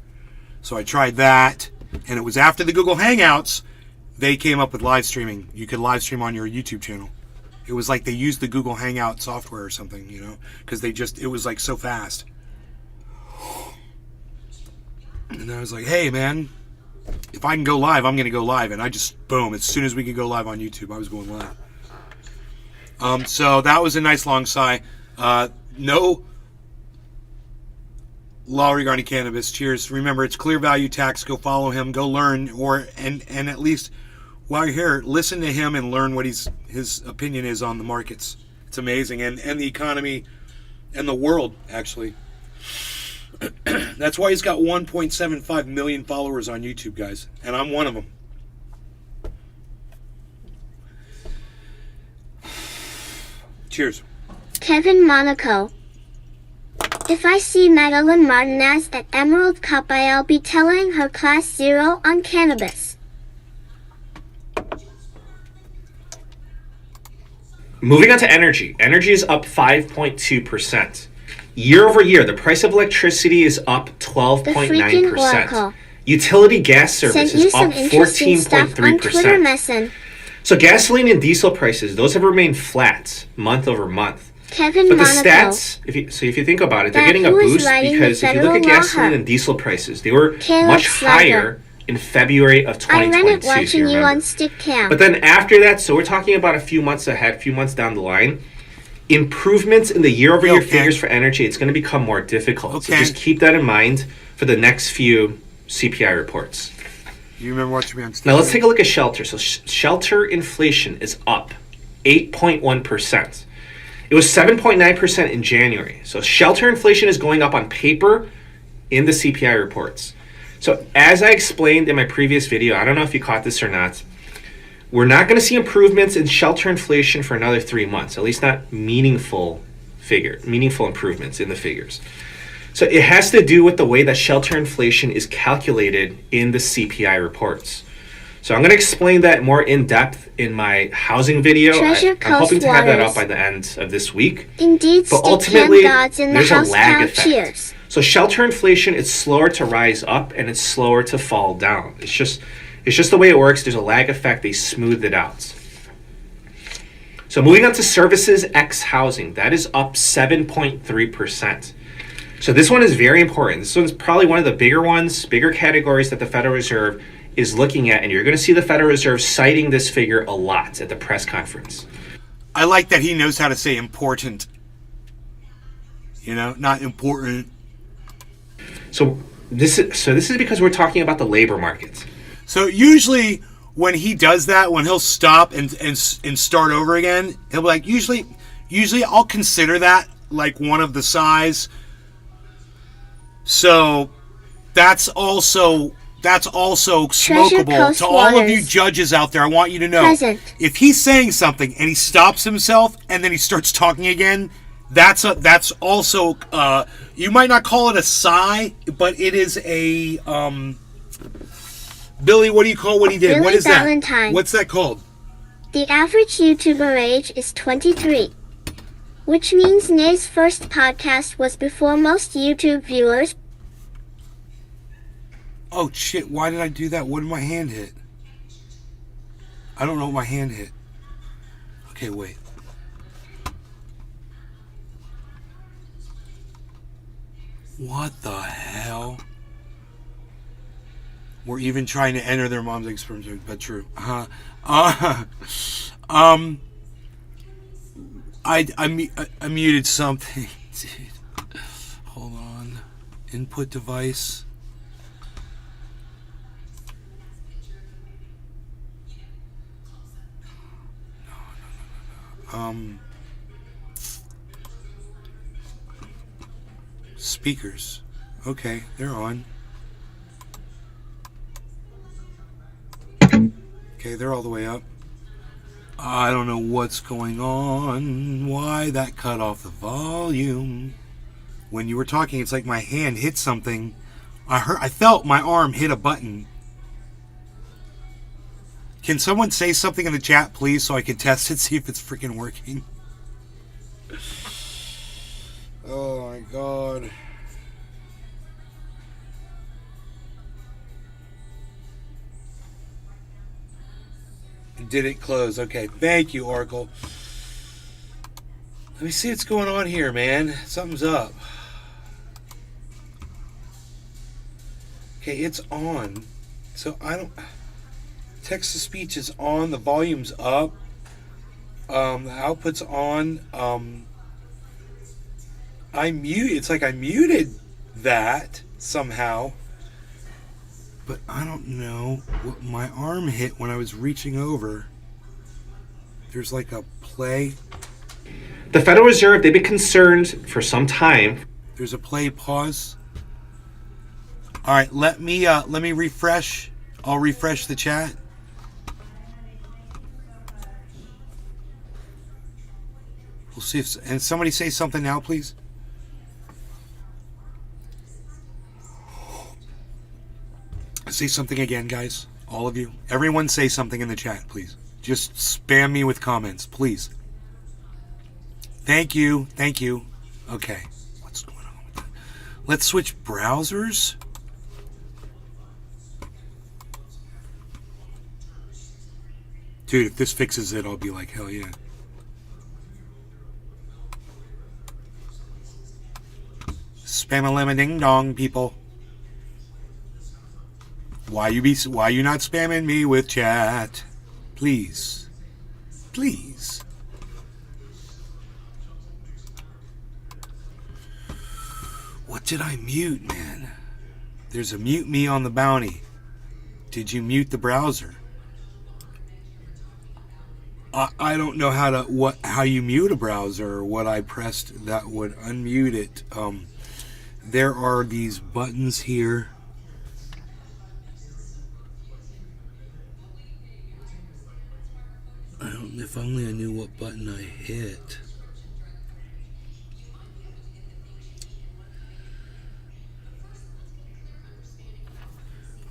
So I tried that, and it was after the Google Hangouts they came up with live streaming. You could live stream on your YouTube channel. It was like they used the Google Hangout software or something, you know, because it was like so fast. And I was like, hey, man, if I can go live, I'm going to go live. And I just, boom, as soon as we could go live on YouTube, I was going live. So that was a nice long sigh. No law regarding cannabis. Cheers. Remember, it's Clear Value Tax. Go follow him. Go learn. And at least while you're here, listen to him and learn what his opinion is on the markets. It's amazing. And the economy and the world, actually. That's why he's got 1.75 million followers on YouTube, guys. And I'm one of them. Cheers. Kevin Monaco. If I see Madeline Martinez at Emerald Cup, I'll be telling her class 0 on cannabis. Moving on to energy. Energy is up 5.2%. Year over year, the price of electricity is up The freaking 12.9%. Oracle. Utility gas service Sent you is up some interesting stuff on Twitter 14.3%. messin'. So gasoline and diesel prices, those have remained flat month over month. Kevin But the Monaco. stats, if you think about it, they're That getting a who is boost writing the because if you look at federal law gasoline her? and diesel prices, they were Caleb much Slager. higher in February of I ran 2022. it if watching you remember. on stick cam. But then after that, so we're talking about a few months ahead, a few months down the line, improvements in the year-over-year Okay. figures for energy, it's going to become more difficult. So Okay. just keep that in mind for the next few CPI reports. You remember watching me on Now let's take a look at shelter. So shelter inflation is up 8.1%. It was 7.9% in January. So shelter inflation is going up on paper in the CPI reports. So as I explained in my previous video, I don't know if you caught this or not, we're not going to see improvements in shelter inflation for another 3 months, at least not meaningful improvements in the figures. So it has to do with the way that shelter inflation is calculated in the CPI reports. So I'm going to explain that more in depth in my housing video. Treasure I'm Coast hoping to have that Waters. up by the end of this week. Indeed, But stick cam ultimately, gods in the there's a house lag count. effect. Cheers. So shelter inflation is slower to rise up and it's slower to fall down. It's just the way it works. There's a lag effect. They smooth it out. So moving on to services X housing, that is up 7.3%. So this one is very important. This one's probably one of the bigger ones, bigger categories that the Federal Reserve is looking at, and you're going to see the Federal Reserve citing this figure a lot at the press conference. I like that he knows how to say important. You know, not important. So this is because we're talking about the labor market. So usually when he does that, when he'll stop and start over again, he'll be like, usually I'll consider that like one of the size. So that's also smokable. To all of you judges out there, I want you to know, if he's saying something and he stops himself and then he starts talking again, that's also you might not call it a sigh, but it is a Billy, what do you call what he did? Billy what is Valentine. that? What's that called? The average YouTuber age is 23, which means Nay's first podcast was before most YouTube viewers. Oh shit, why did I do that? What did my hand hit? I don't know what my hand hit. Okay, wait. What the hell? We're even trying to enter their mom's experience, but true. I muted something. Dude. Hold on. Input device. No. Speakers. Okay, they're on. Okay, they're all the way up. I don't know what's going on. Why that cut off the volume? When you were talking, it's like my hand hit something. I felt my arm hit a button. Can someone say something in the chat, please, so I can test it, see if it's freaking working? Oh my god. Did it close? Okay, thank you, Oracle. Let me see what's going on here, man. Something's up. Okay, it's on. So I don't... Text to speech is on. The volume's up. The output's on. It's like I muted that somehow. But I don't know what my arm hit when I was reaching over. There's like a play. The Federal Reserve, they've been concerned for some time. There's a play pause. All right, let me refresh. I'll refresh the chat. We'll see if... And somebody say something now, please. Say something again, guys. All of you. Everyone say something in the chat, please. Just spam me with comments, please. Thank you. Thank you. Okay. What's going on with that? Let's switch browsers. Dude, if this fixes it, I'll be like, hell yeah. Spam-a-lemon-ding-dong, people. Why you not spamming me with chat? Please. Please. What did I mute, man? There's a mute me on the bounty. Did you mute the browser? I don't know how you mute a browser or what I pressed that would unmute it. There are these buttons here. If only I knew what button I hit.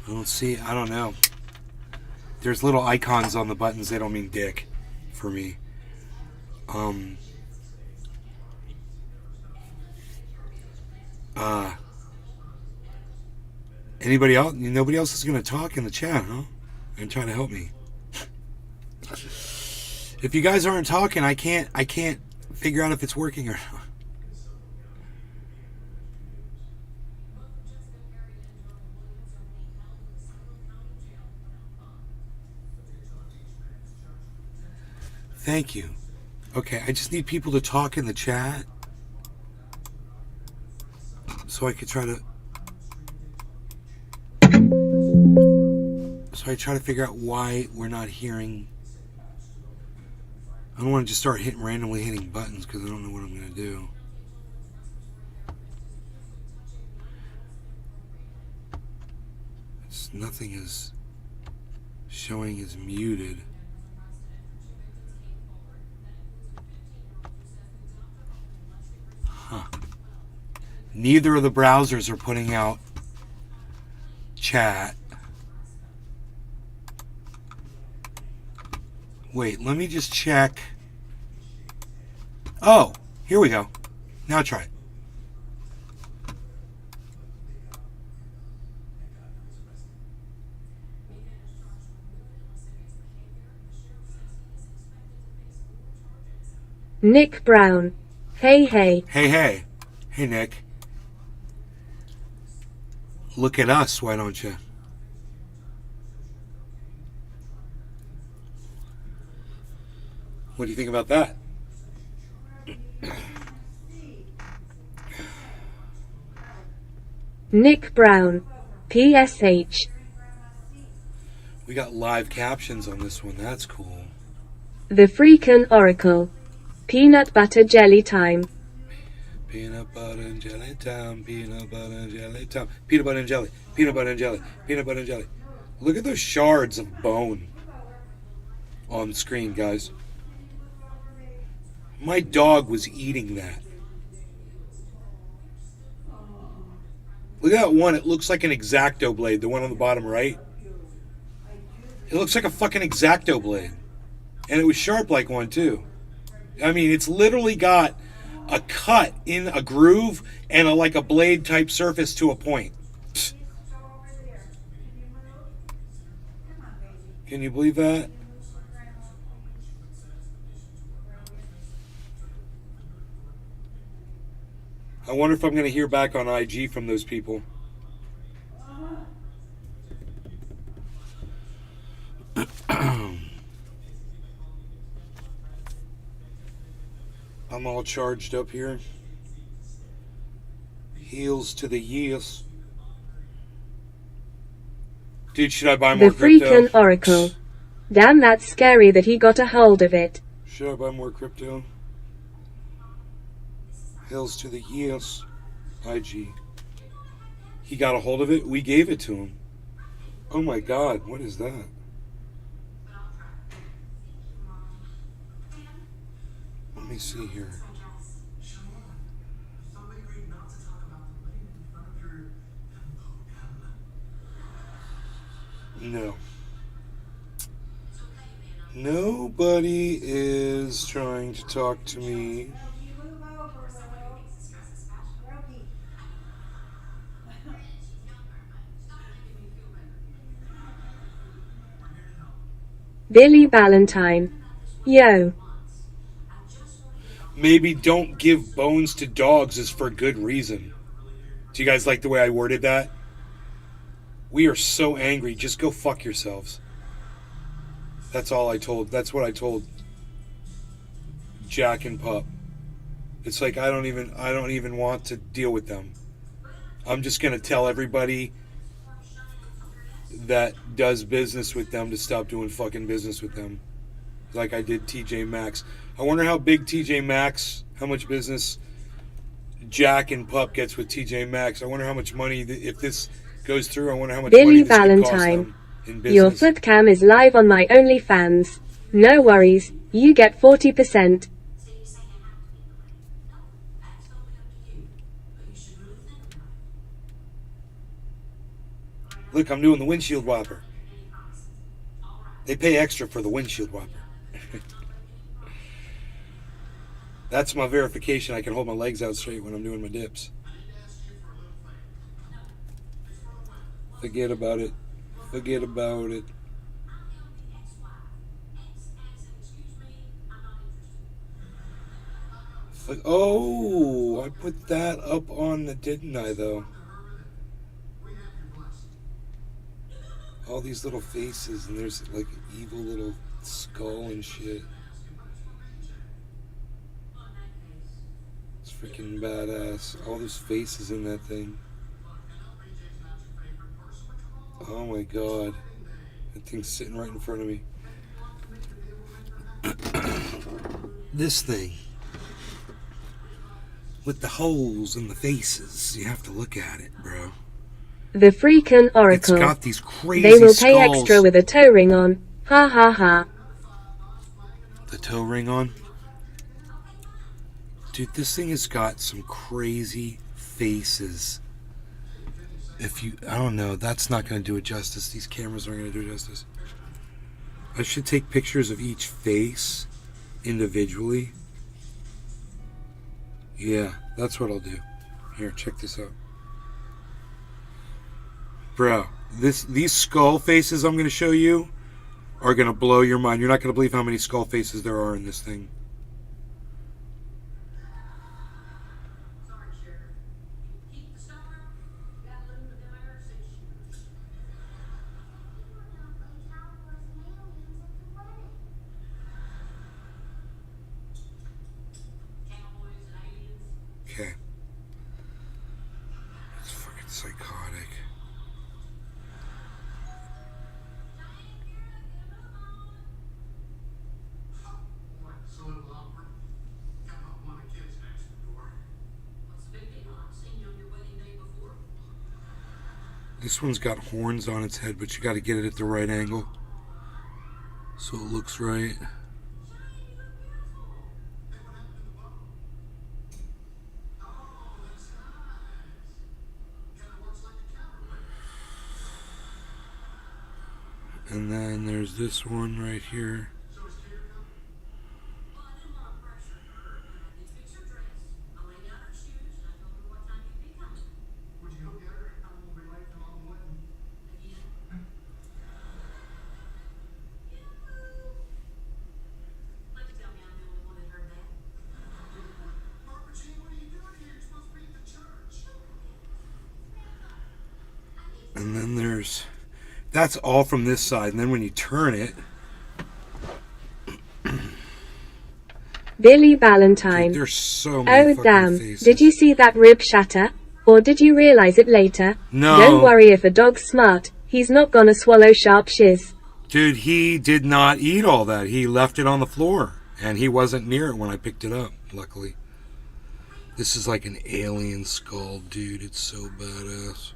I don't know. There's little icons on the buttons. They don't mean dick for me. Anybody else? Nobody else is going to talk in the chat, huh? And try to help me. If you guys aren't talking, I can't figure out if it's working or not. Thank you. Okay, I just need people to talk in the chat so I could try to figure out why we're not hearing. I don't want to just start randomly hitting buttons because I don't know what I'm going to do. Nothing is showing is muted. Huh. Neither of the browsers are putting out chat. Wait, let me just check. Oh, here we go. Now try it. Nick Brown. Hey, hey. Hey, hey. Hey, Nick. Look at us, why don't you? What do you think about that? Nick Brown. PSH. We got live captions on this one. That's cool. The freakin' Oracle. Peanut butter jelly time. Peanut butter and jelly time. Peanut butter and jelly time. Peanut butter and jelly. Peanut butter and jelly. Peanut butter and jelly. Look at those shards of bone on the screen, guys. My dog was eating that. Look at that one. It looks like an X-Acto blade. The one on the bottom right. It looks like a fucking X-Acto blade. And it was sharp like one, too. I mean, it's literally got a cut in a groove and like a blade type surface to a point. Psst. Can you believe that? I wonder if I'm going to hear back on IG from those people. I'm all charged up here. Heels to the years. Dude, should I buy more The crypto? freakin' Oracle. Damn, that's scary that he got a hold of it. Should I buy more crypto? Hills to the years. IG. He got a hold of it? We gave it to him. Oh my god, what is that? Let me see here. No. Nobody is trying to talk to me. Billy Valentine. Yo. Maybe don't give bones to dogs is for good reason. Do you guys like the way I worded that? We are so angry. Just go fuck yourselves. That's all I told. That's what I told Jack and Pup. It's like I don't even want to deal with them. I'm just gonna tell everybody that does business with them to stop doing fucking business with them. Like I did TJ Maxx. I wonder how big TJ Maxx, how much business Jack and Pup gets with TJ Maxx. I wonder how much money, if this goes through, I wonder how much Billy money this could cost Valentine. them in business. Your foot cam is live on my OnlyFans. No worries, you get 40%. Look, I'm doing the windshield wiper. They pay extra for the windshield wiper. That's my verification. I can hold my legs out straight when I'm doing my dips. Forget about it. Forget about it. Like, oh, I put that up on the, didn't I, though? All these little faces, and there's like an evil little skull and shit. It's freaking badass. All those faces in that thing. Oh my god. That thing's sitting right in front of me. This thing. With the holes in the faces. You have to look at it, bro. The freaking Oracle. It's got these crazy They will pay skulls. extra with a toe ring on. Ha ha ha. The toe ring on? Dude, this thing has got some crazy faces. If you, I don't know, that's not going to do it justice. These cameras aren't going to do it justice. I should take pictures of each face individually. Yeah, that's what I'll do. Here, check this out. Bro, these skull faces I'm going to show you are going to blow your mind. You're not going to believe how many skull faces there are in this thing. Okay. It's fucking psychotic. This one's got horns on its head, but you got to get it at the right angle so it looks right. And then there's this one right here. And then there's, that's all from this side. And then when you turn it, Billy Valentine. dude, there's so many Oh fucking damn, faces. did you see that rib shatter? Or did you realize it later? No. Don't worry, if a dog's smart, he's not gonna swallow sharp shiz. Dude, he did not eat all that. He left it on the floor. And he wasn't near it when I picked it up, luckily. This is like an alien skull, dude. It's so badass.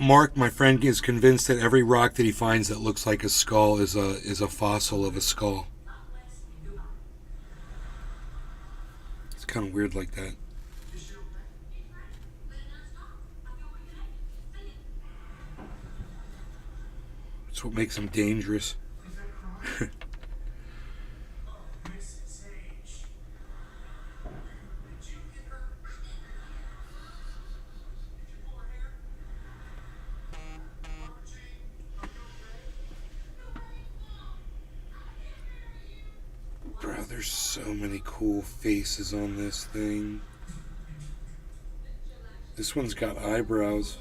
Mark, my friend, is convinced that every rock that he finds that looks like a skull is a fossil of a skull. It's kind of weird like that. That's what makes them dangerous. Bro, there's so many cool faces on this thing. This one's got eyebrows.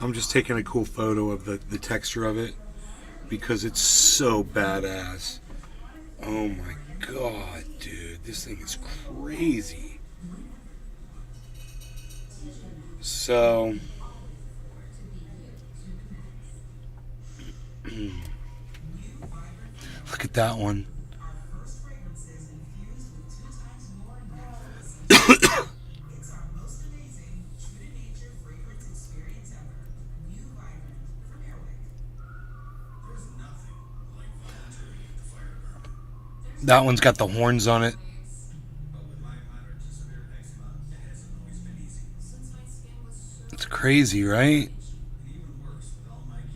I'm just taking a cool photo of the texture of it because it's so badass. Oh my god, dude. This thing is crazy. So that one. That one's got the horns on it. It's crazy, right?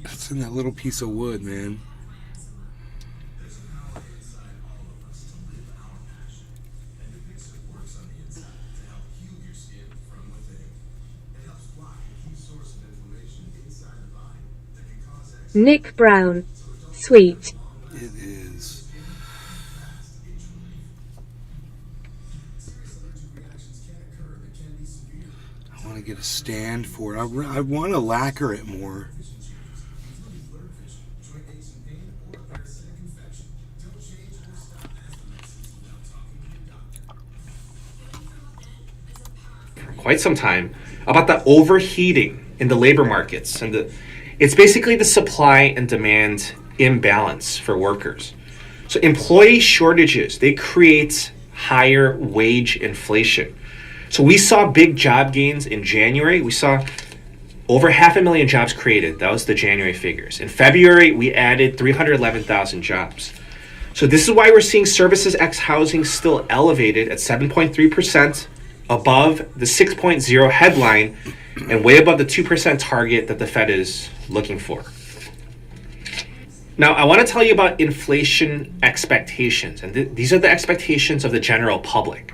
It's in that little piece of wood, man. Nick Brown. Sweet. It is. I want to get a stand for it. I want to lacquer it more. Quite some time about the overheating in the labor markets, and it's basically the supply and demand imbalance for workers. So employee shortages, they create higher wage inflation. So we saw big job gains in January. We saw over 500,000 jobs created. That was the January figures. In February, we added 311,000 jobs. So this is why we're seeing services ex housing still elevated at 7.3%, above the 6.0 headline and way above the 2% target that the Fed is looking for. Now, I want to tell you about inflation expectations, and these are the expectations of the general public.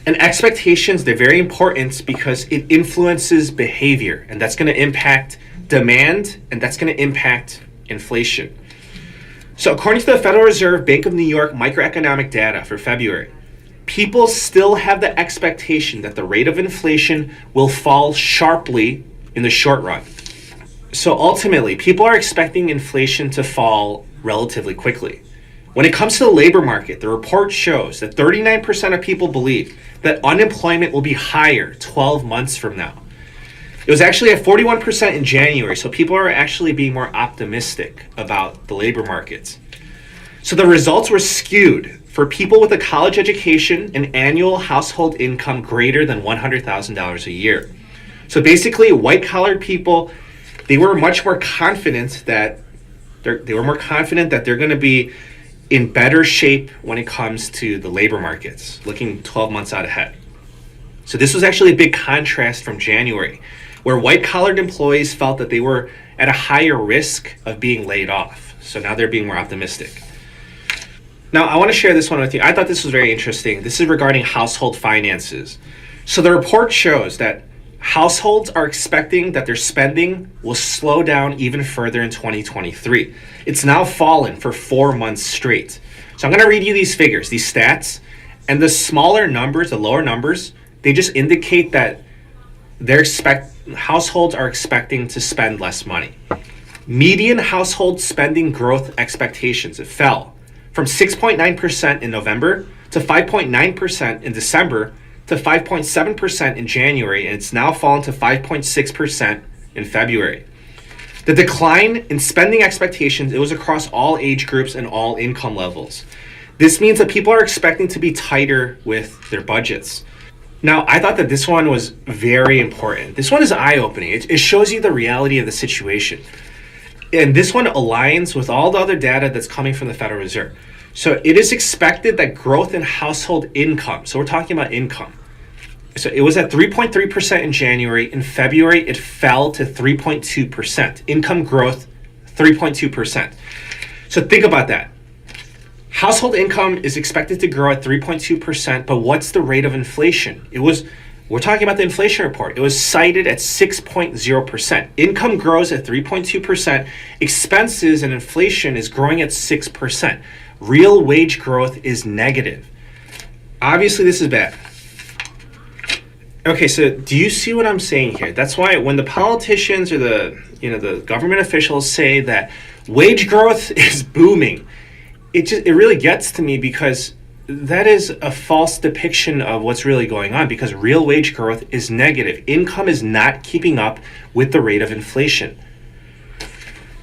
And expectations, they're very important because it influences behavior, and that's going to impact demand, and that's going to impact inflation. So according to the Federal Reserve Bank of New York microeconomic data for February, people still have the expectation that the rate of inflation will fall sharply in the short run. So ultimately, people are expecting inflation to fall relatively quickly. When it comes to the labor market, the report shows that 39% of people believe that unemployment will be higher 12 months from now. It was actually at 41% in January, so people are actually being more optimistic about the labor markets. So the results were skewed for people with a college education and annual household income greater than $100,000 a year. So basically, white-collar people, they were much more confident that they're going to be in better shape when it comes to the labor markets, looking 12 months out ahead. So this was actually a big contrast from January, where white-collared employees felt that they were at a higher risk of being laid off. So now they're being more optimistic. Now, I want to share this one with you. I thought this was very interesting. This is regarding household finances. So the report shows that households are expecting that their spending will slow down even further in 2023. It's now fallen for 4 months straight. So I'm going to read you these figures, these stats, and the smaller numbers, the lower numbers, they just indicate that households are expecting to spend less money. Median household spending growth expectations, it fell from 6.9% in November to 5.9% in December to 5.7% in January, and it's now fallen to 5.6% in February. The decline in spending expectations, it was across all age groups and all income levels. This means that people are expecting to be tighter with their budgets. Now, I thought that this one was very important. This one is eye-opening. It shows you the reality of the situation. And this one aligns with all the other data that's coming from the Federal Reserve. So it is expected that growth in household income, so we're talking about income. So it was at 3.3% in January. In February, it fell to 3.2%. Income growth, 3.2%. So think about that. Household income is expected to grow at 3.2%, but what's the rate of inflation? We're talking about the inflation report. It was cited at 6.0%. Income grows at 3.2%. Expenses and inflation is growing at 6%. Real wage growth is negative. Obviously, this is bad. Okay, so do you see what I'm saying here? That's why when the politicians or the government officials say that wage growth is booming, it really gets to me, because that is a false depiction of what's really going on, because real wage growth is negative. Income is not keeping up with the rate of inflation.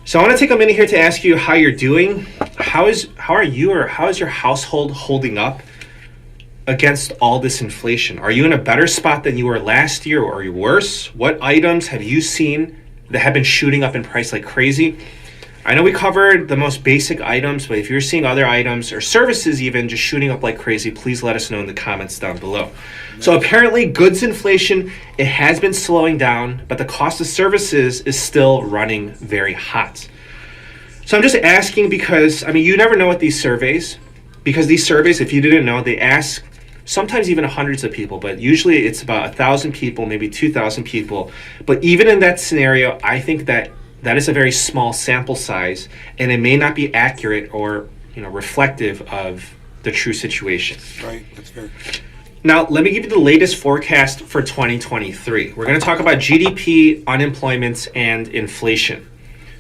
So I want to take a minute here to ask you how you're doing. How is your household holding up against all this inflation? Are you in a better spot than you were last year, or are you worse? What items have you seen that have been shooting up in price like crazy? I know we covered the most basic items, but if you're seeing other items or services even just shooting up like crazy, please let us know in the comments down below. So apparently goods inflation, it has been slowing down, but the cost of services is still running very hot. So I'm just asking because, you never know with these surveys, because these surveys, if you didn't know, they ask sometimes even hundreds of people, but usually it's about 1,000 people, maybe 2,000 people. But even in that scenario, I think that is a very small sample size, and it may not be accurate or reflective of the true situation. Right, that's fair. Now, let me give you the latest forecast for 2023. We're going to talk about GDP, unemployment, and inflation.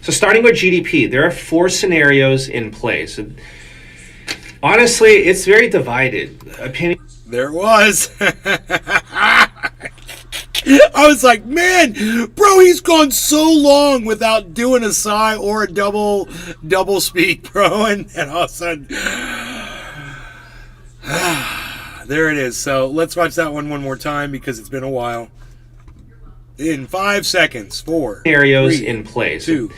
So starting with GDP, there are 4 scenarios in play. So honestly, it's very divided. There it was. I was like, man, bro, he's gone so long without doing a sigh or a double speak, bro. And all of a sudden, there it is. So let's watch that one more time because it's been a while. In 5 seconds, 4 scenarios 3, in play. 2.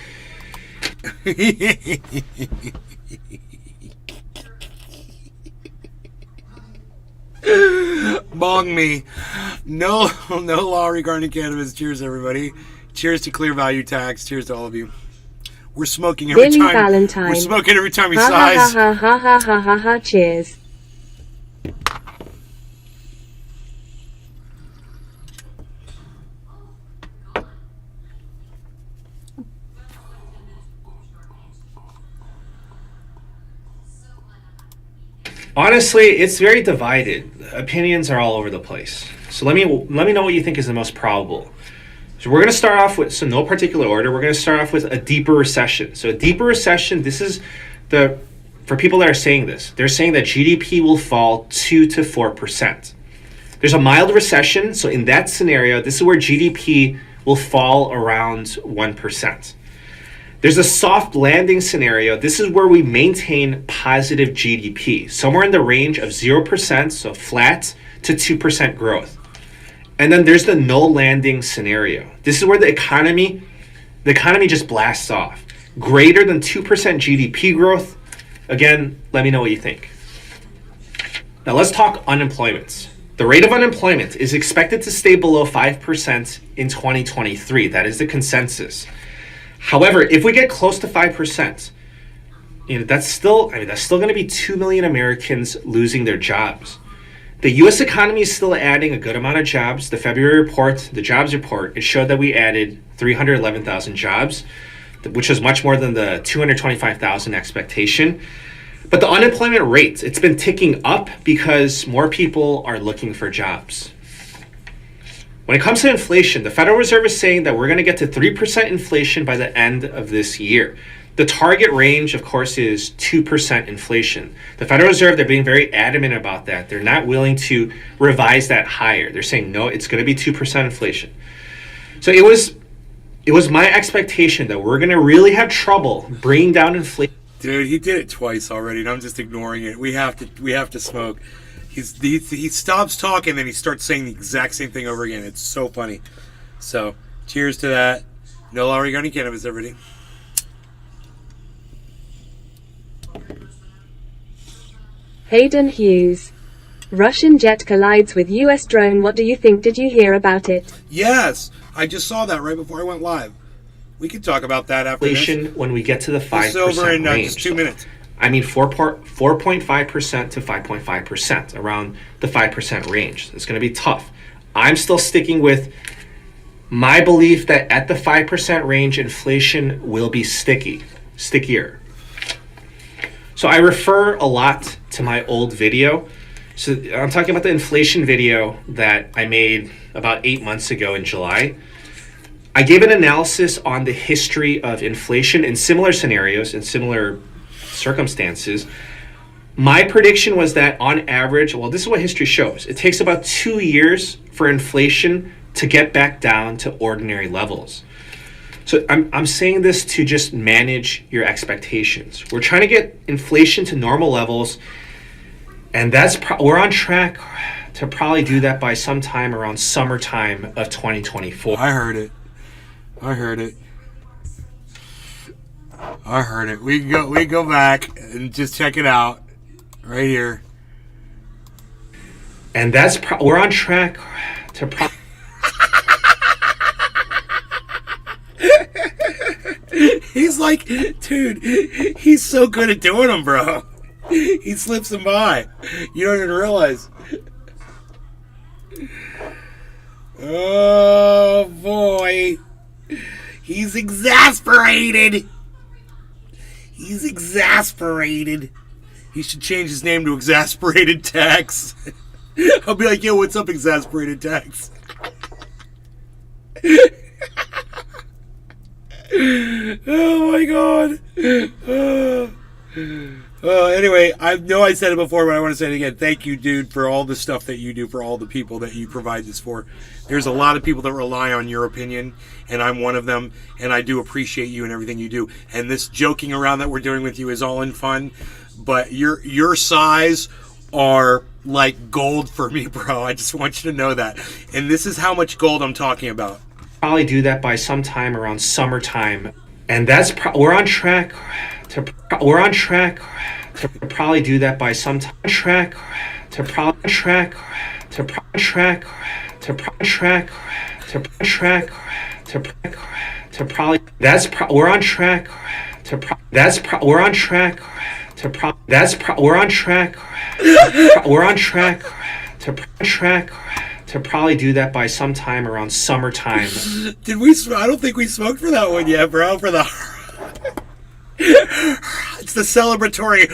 Bong me. No law regarding cannabis. Cheers, everybody. Cheers to clear value tax. Cheers to all of you. We're smoking every Billy time. Valentine. We're smoking every time we Ha size. ha ha ha ha ha ha ha. Cheers. Honestly, it's very divided. Opinions are all over the place. So let me know what you think is the most probable. So we're going to start off with, so no particular order, we're going to start off with a deeper recession. So a deeper recession, this is for people that are saying this, they're saying that GDP will fall 2 to 4%. There's a mild recession, so in that scenario, this is where GDP will fall around 1%. There's a soft landing scenario. This is where we maintain positive GDP, somewhere in the range of 0%, so flat, to 2% growth. And then there's the no landing scenario. This is where the economy just blasts off. Greater than 2% GDP growth. Again, let me know what you think. Now let's talk unemployment. The rate of unemployment is expected to stay below 5% in 2023. That is the consensus. However, if we get close to 5%, that's still going to be 2 million Americans losing their jobs. The U.S. economy is still adding a good amount of jobs. The February report, the jobs report, it showed that we added 311,000 jobs, which was much more than the 225,000 expectation. But the unemployment rate, it's been ticking up because more people are looking for jobs. When it comes to inflation, the Federal Reserve is saying that we're going to get to 3% inflation by the end of this year. The target range, of course, is 2% inflation. The Federal Reserve, they're being very adamant about that. They're not willing to revise that higher. They're saying, no, it's going to be 2% inflation. So it was my expectation that we're going to really have trouble bringing down inflation. Dude, he did it twice already, and I'm just ignoring it. We have to smoke. He stops talking, then he starts saying the exact same thing over again. It's so funny. So, cheers to that. No law regarding cannabis, everybody. Hayden Hughes. Russian jet collides with US drone. What do you think? Did you hear about it? Yes, I just saw that right before I went live. We can talk about that after inflation this. when we get to the 5% It's over in range. just 2 minutes. I mean 4.5% to 5.5%, around the 5% range. It's going to be tough. I'm still sticking with my belief that at the 5% range, inflation will be stickier. So I refer a lot to my old video. So I'm talking about the inflation video that I made about 8 months ago in July. I gave an analysis on the history of inflation in similar scenarios, in similar circumstances. My prediction was that on average, well, this is what history shows. It takes about 2 years for inflation to get back down to ordinary levels. So I'm saying this to just manage your expectations. We're trying to get inflation to normal levels, and we're on track to probably do that by sometime around summertime of 2024. I heard it. We go back and just check it out right here. And we're on track to He's like, dude, he's so good at doing them, bro. He slips them by. You don't even realize. Oh, boy. He's exasperated. He should change his name to Exasperated Tax. I'll be like, yo, what's up, Exasperated Tax? Oh my god. Anyway, I know I said it before, but I want to say it again. Thank you, dude, for all the stuff that you do, for all the people that you provide this for. There's a lot of people that rely on your opinion, and I'm one of them, and I do appreciate you and everything you do. And this joking around that we're doing with you is all in fun, but your size are like gold for me, bro. I just want you to know that. And this is how much gold I'm talking about. probably do that by sometime around summertime, and we're on track to probably do that by sometime. To probably do that by sometime around summertime. Did we? I don't think we smoked for that one yet, bro. For the it's the celebratory.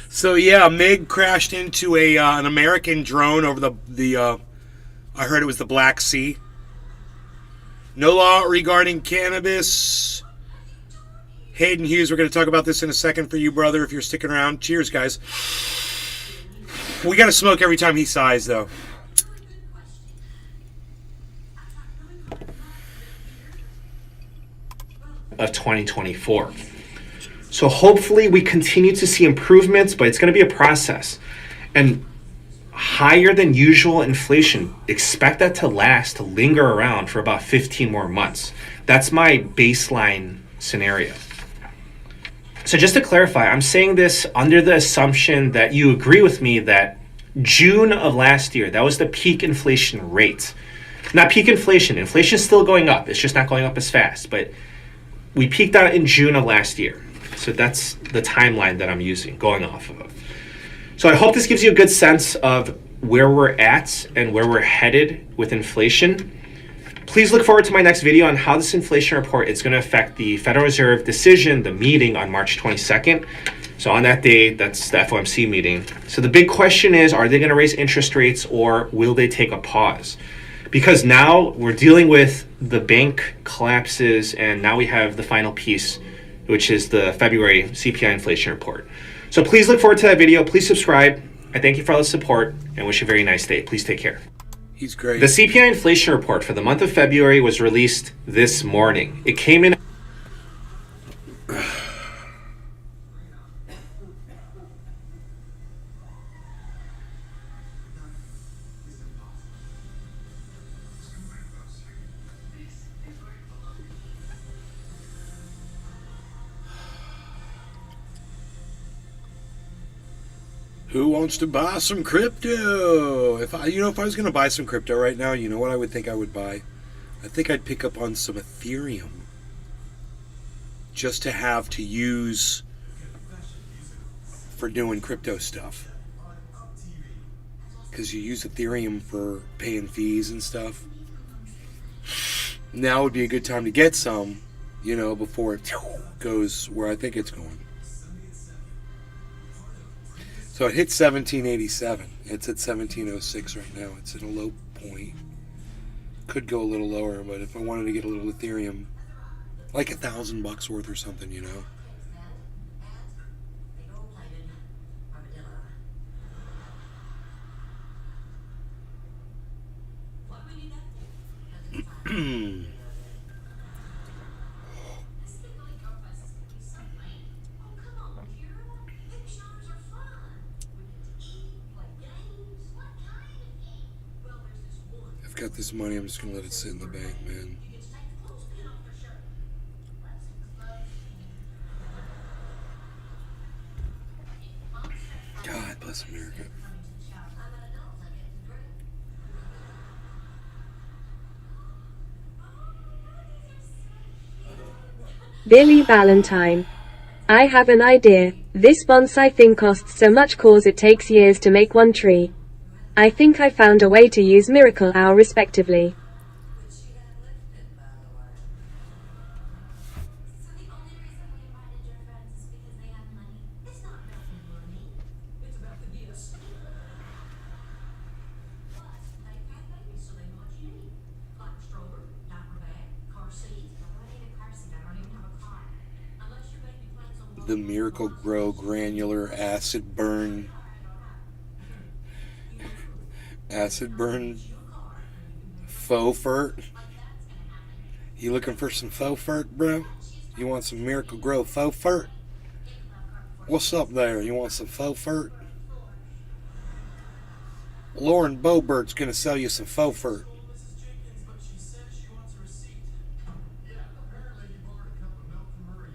So yeah, MiG crashed into an American drone over the I heard it was the Black Sea. No law regarding cannabis. Hayden Hughes, we're going to talk about this in a second for you, brother, if you're sticking around. Cheers, guys. We got to smoke every time he sighs, though. Of 2024. So hopefully we continue to see improvements, but it's going to be a process. And higher than usual inflation, expect that to linger around for about 15 more months. That's my baseline scenario. So just to clarify, I'm saying this under the assumption that you agree with me that June of last year, that was the peak inflation rate. Not peak inflation. Inflation is still going up. It's just not going up as fast. But we peaked out in June of last year. So that's the timeline that I'm going off of. So I hope this gives you a good sense of where we're at and where we're headed with inflation. Please look forward to my next video on how this inflation report is going to affect the Federal Reserve decision, the meeting on March 22nd. So on that day, that's the FOMC meeting. So the big question is, are they going to raise interest rates or will they take a pause? Because now we're dealing with the bank collapses and now we have the final piece, which is the February CPI inflation report. So please look forward to that video. Please subscribe. I thank you for all the support and wish you a very nice day. Please take care. He's great. The CPI inflation report for the month of February was released this morning. It came in. Who wants to buy some crypto? If I was going to buy some crypto right now, you know what I would think I would buy? I think I'd pick up on some Ethereum. Just to have to use for doing crypto stuff. Because you use Ethereum for paying fees and stuff. Now would be a good time to get some, before it goes where I think it's going. So it hit 1787. It's at 1706 right now. It's at a low point. Could go a little lower, but if I wanted to get a little Ethereum, like $1,000 worth or something, got this money. I'm just gonna let it sit in the bank, man. God bless America. Billy Valentine. I have an idea. This bonsai thing costs so much cause it takes years to make one tree. I think I found a way to use miracle hour respectively. The Miracle Grow granular acid burn faux furt. You looking for some faux furt, bro? You want some Miracle Grow faux furt? What's up there? You want some faux furt? Lauren Bobert's gonna sell you some faux furt.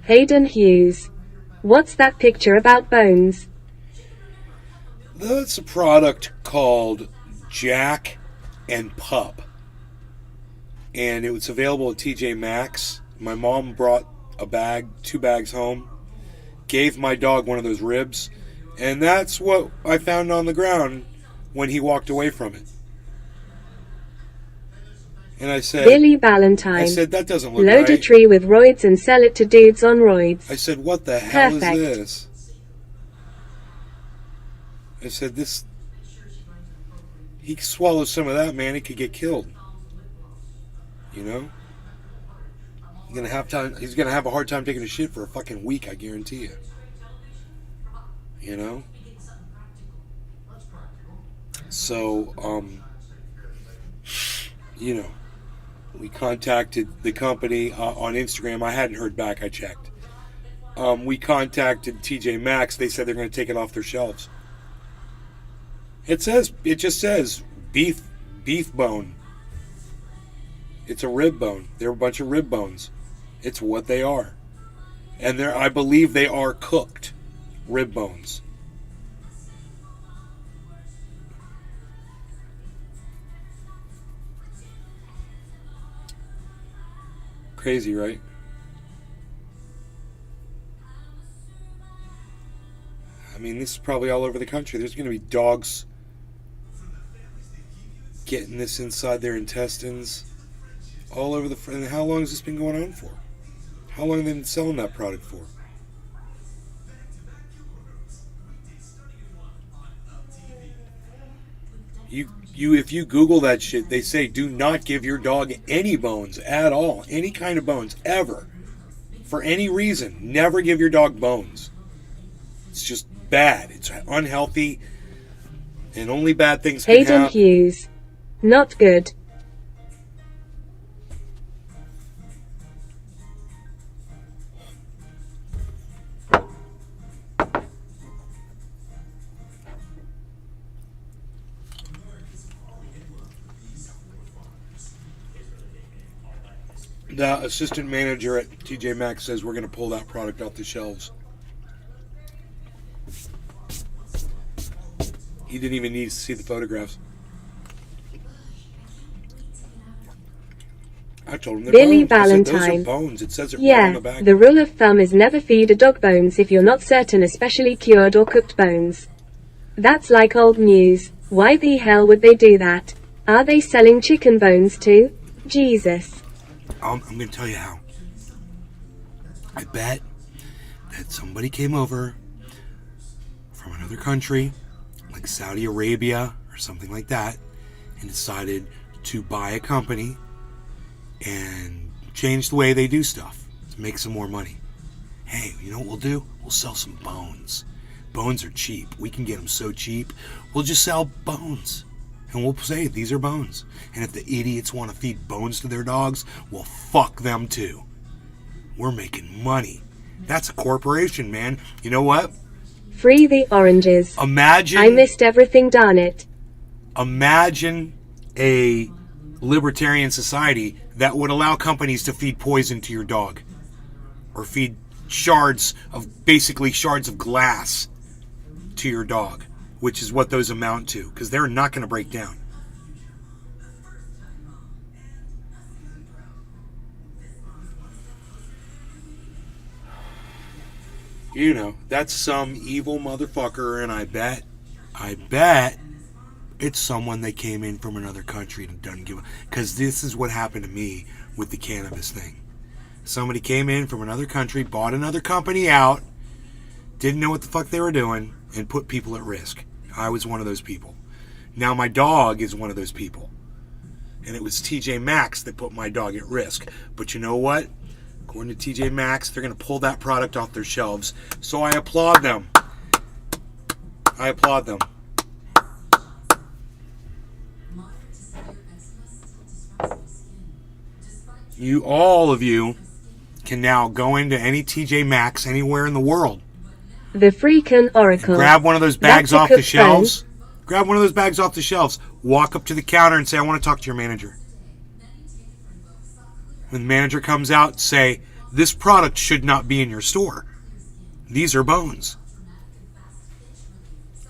Hayden Hughes. What's that picture about bones? That's a product called Jack and Pup. And it was available at TJ Maxx. My mom brought two bags home, gave my dog one of those ribs, and that's what I found on the ground when he walked away from it. And I said, Billy Valentine. I said, that doesn't look Load right. a tree with roids and sell it to dudes on roids. I said, what the hell Perfect. is this? I said, he swallows some of that, man, he could get killed. You know? He's gonna have a hard time taking a shit for a fucking week, I guarantee you. You know? So, you know, we contacted the company on Instagram. I hadn't heard back. I checked. We contacted TJ Maxx. They said they're going to take it off their shelves. It just says beef bone. It's a rib bone. They're a bunch of rib bones. It's what they are. And I believe they are cooked rib bones. Crazy, right? I mean, this is probably all over the country. There's going to be dogs getting this inside their intestines all over the... And how long has this been going on for? How long have they been selling that product for? If you Google that shit, they say do not give your dog any bones at all. Any kind of bones, ever. For any reason. Never give your dog bones. It's just bad. It's unhealthy. And only bad things can Hayden happen. Hughes. Not good. The assistant manager at TJ Maxx says we're going to pull that product off the shelves. He didn't even need to see the photographs. I told him they're Billy bones. I said, those Valentine. are bones. It says it right Yeah, on the back. the rule of thumb is never feed a dog bones if you're not certain, especially cured or cooked bones. That's like old news. Why the hell would they do that? Are they selling chicken bones too? Jesus. I'm going to tell you how. I bet that somebody came over from another country, like Saudi Arabia or something like that, and decided to buy a company and change the way they do stuff to make some more money. Hey, you know what we'll do? We'll sell some bones. Bones are cheap. We can get them so cheap. We'll just sell bones. And we'll say, these are bones. And if the idiots want to feed bones to their dogs, well, fuck them too. We're making money. That's a corporation, man. You know what? Free the oranges. Imagine... I missed everything, darn it. Imagine a libertarian society that would allow companies to feed poison to your dog or feed shards of glass to your dog, which is what those amount to, because they're not going to break down. You know, that's some evil motherfucker, and I bet it's someone that came in from another country and doesn't give a... Because this is what happened to me with the cannabis thing. Somebody came in from another country, bought another company out, didn't know what the fuck they were doing, and put people at risk. I was one of those people. Now my dog is one of those people. And it was TJ Maxx that put my dog at risk. But you know what? According to TJ Maxx, they're going to pull that product off their shelves. So I applaud them. I applaud them. All of you, can now go into any TJ Maxx anywhere in the world. The freaking Oracle. Grab one of those bags off the shelves. Grab one of those bags off the shelves. Walk up to the counter and say, I want to talk to your manager. When the manager comes out, say, this product should not be in your store. These are bones.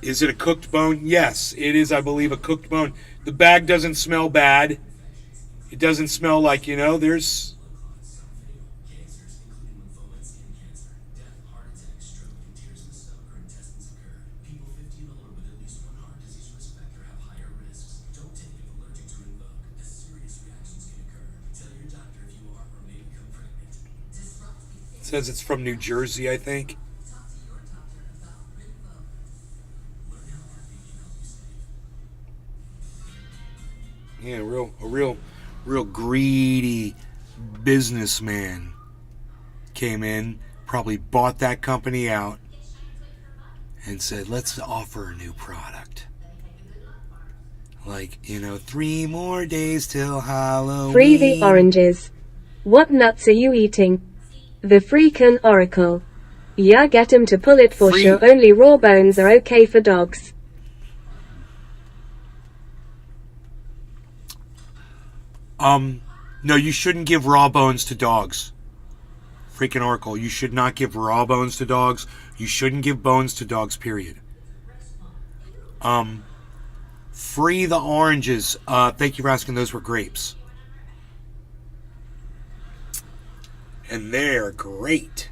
Is it a cooked bone? Yes, it is, I believe, a cooked bone. The bag doesn't smell bad. It doesn't smell like, there's... It says it's from New Jersey, I think. Yeah, a real greedy businessman came in, probably bought that company out, and said, let's offer a new product. Like, 3 more days till Halloween. Free the oranges. What nuts are you eating? The freaking Oracle. Yeah, get him to pull it for sure. Only raw bones are okay for dogs. No, you shouldn't give raw bones to dogs. Freaking Oracle. You should not give raw bones to dogs. You shouldn't give bones to dogs, period. Free the oranges. Thank you for asking. Those were grapes. And they're great.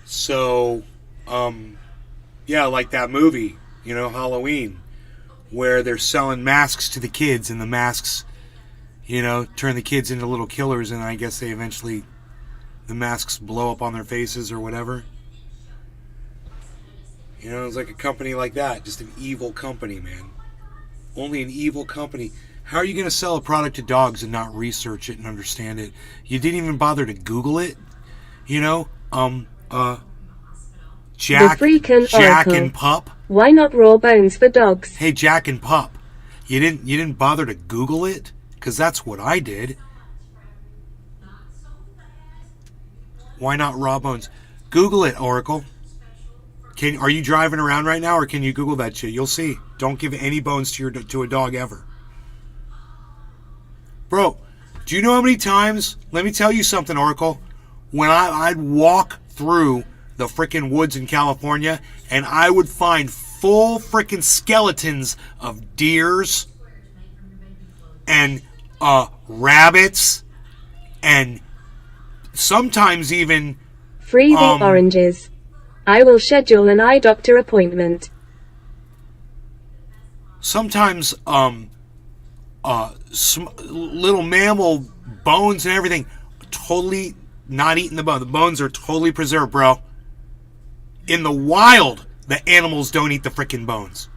So, yeah, like that movie, Halloween, where they're selling masks to the kids, and the masks, turn the kids into little killers, and I guess the masks blow up on their faces or whatever. It's like a company like that, just an evil company, man. Only an evil company. How are you going to sell a product to dogs and not research it and understand it? You didn't even bother to Google it. Jack and Pup. Why not raw bones for dogs? Hey, Jack and Pup. You didn't bother to Google it? Because that's what I did. Why not raw bones? Google it, Oracle. Are you driving around right now, or can you Google that shit? You'll see. Don't give any bones to a dog ever. Bro, do you know how many times? Let me tell you something, Oracle. When I'd walk through the frickin' woods in California, and I would find full frickin' skeletons of deers and rabbits, and sometimes even free the oranges. I will schedule an eye doctor appointment. Sometimes little mammal bones and everything, totally not eating the bone. The bones are totally preserved, bro. In the wild, the animals don't eat the frickin' bones.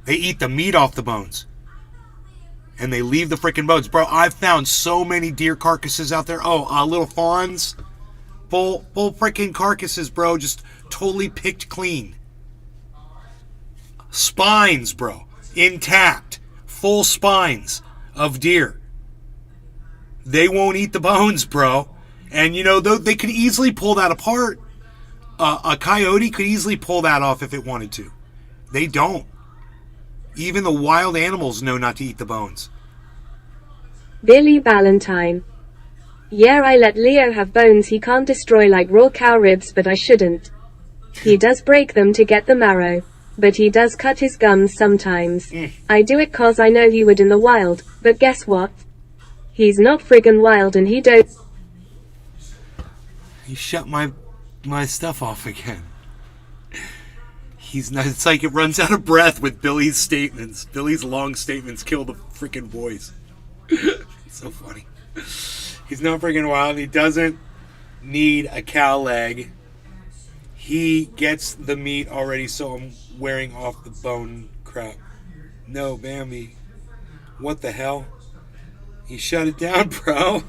They eat the meat off the bones. And they leave the frickin' bones. Bro, I've found so many deer carcasses out there. Little fawns. Full frickin' carcasses, bro. Just totally picked clean. Spines, bro. Intact. Full spines of deer. They won't eat the bones, bro. And, they could easily pull that apart. A coyote could easily pull that off if it wanted to. They don't. Even the wild animals know not to eat the bones. Billy Ballantyne. Yeah, I let Leo have bones he can't destroy like raw cow ribs, but I shouldn't. He does break them to get the marrow. But he does cut his gums sometimes. I do it 'cause I know he would in the wild, but guess what? He's not friggin' wild and he don't. He shut my stuff off again. He's not. It's like it runs out of breath with Billy's statements. Billy's long statements kill the freaking voice. It's so funny. He's not freaking wild. He doesn't need a cow leg. He gets the meat already, so I'm wearing off the bone crap. No, Bambi. What the hell? He shut it down, bro.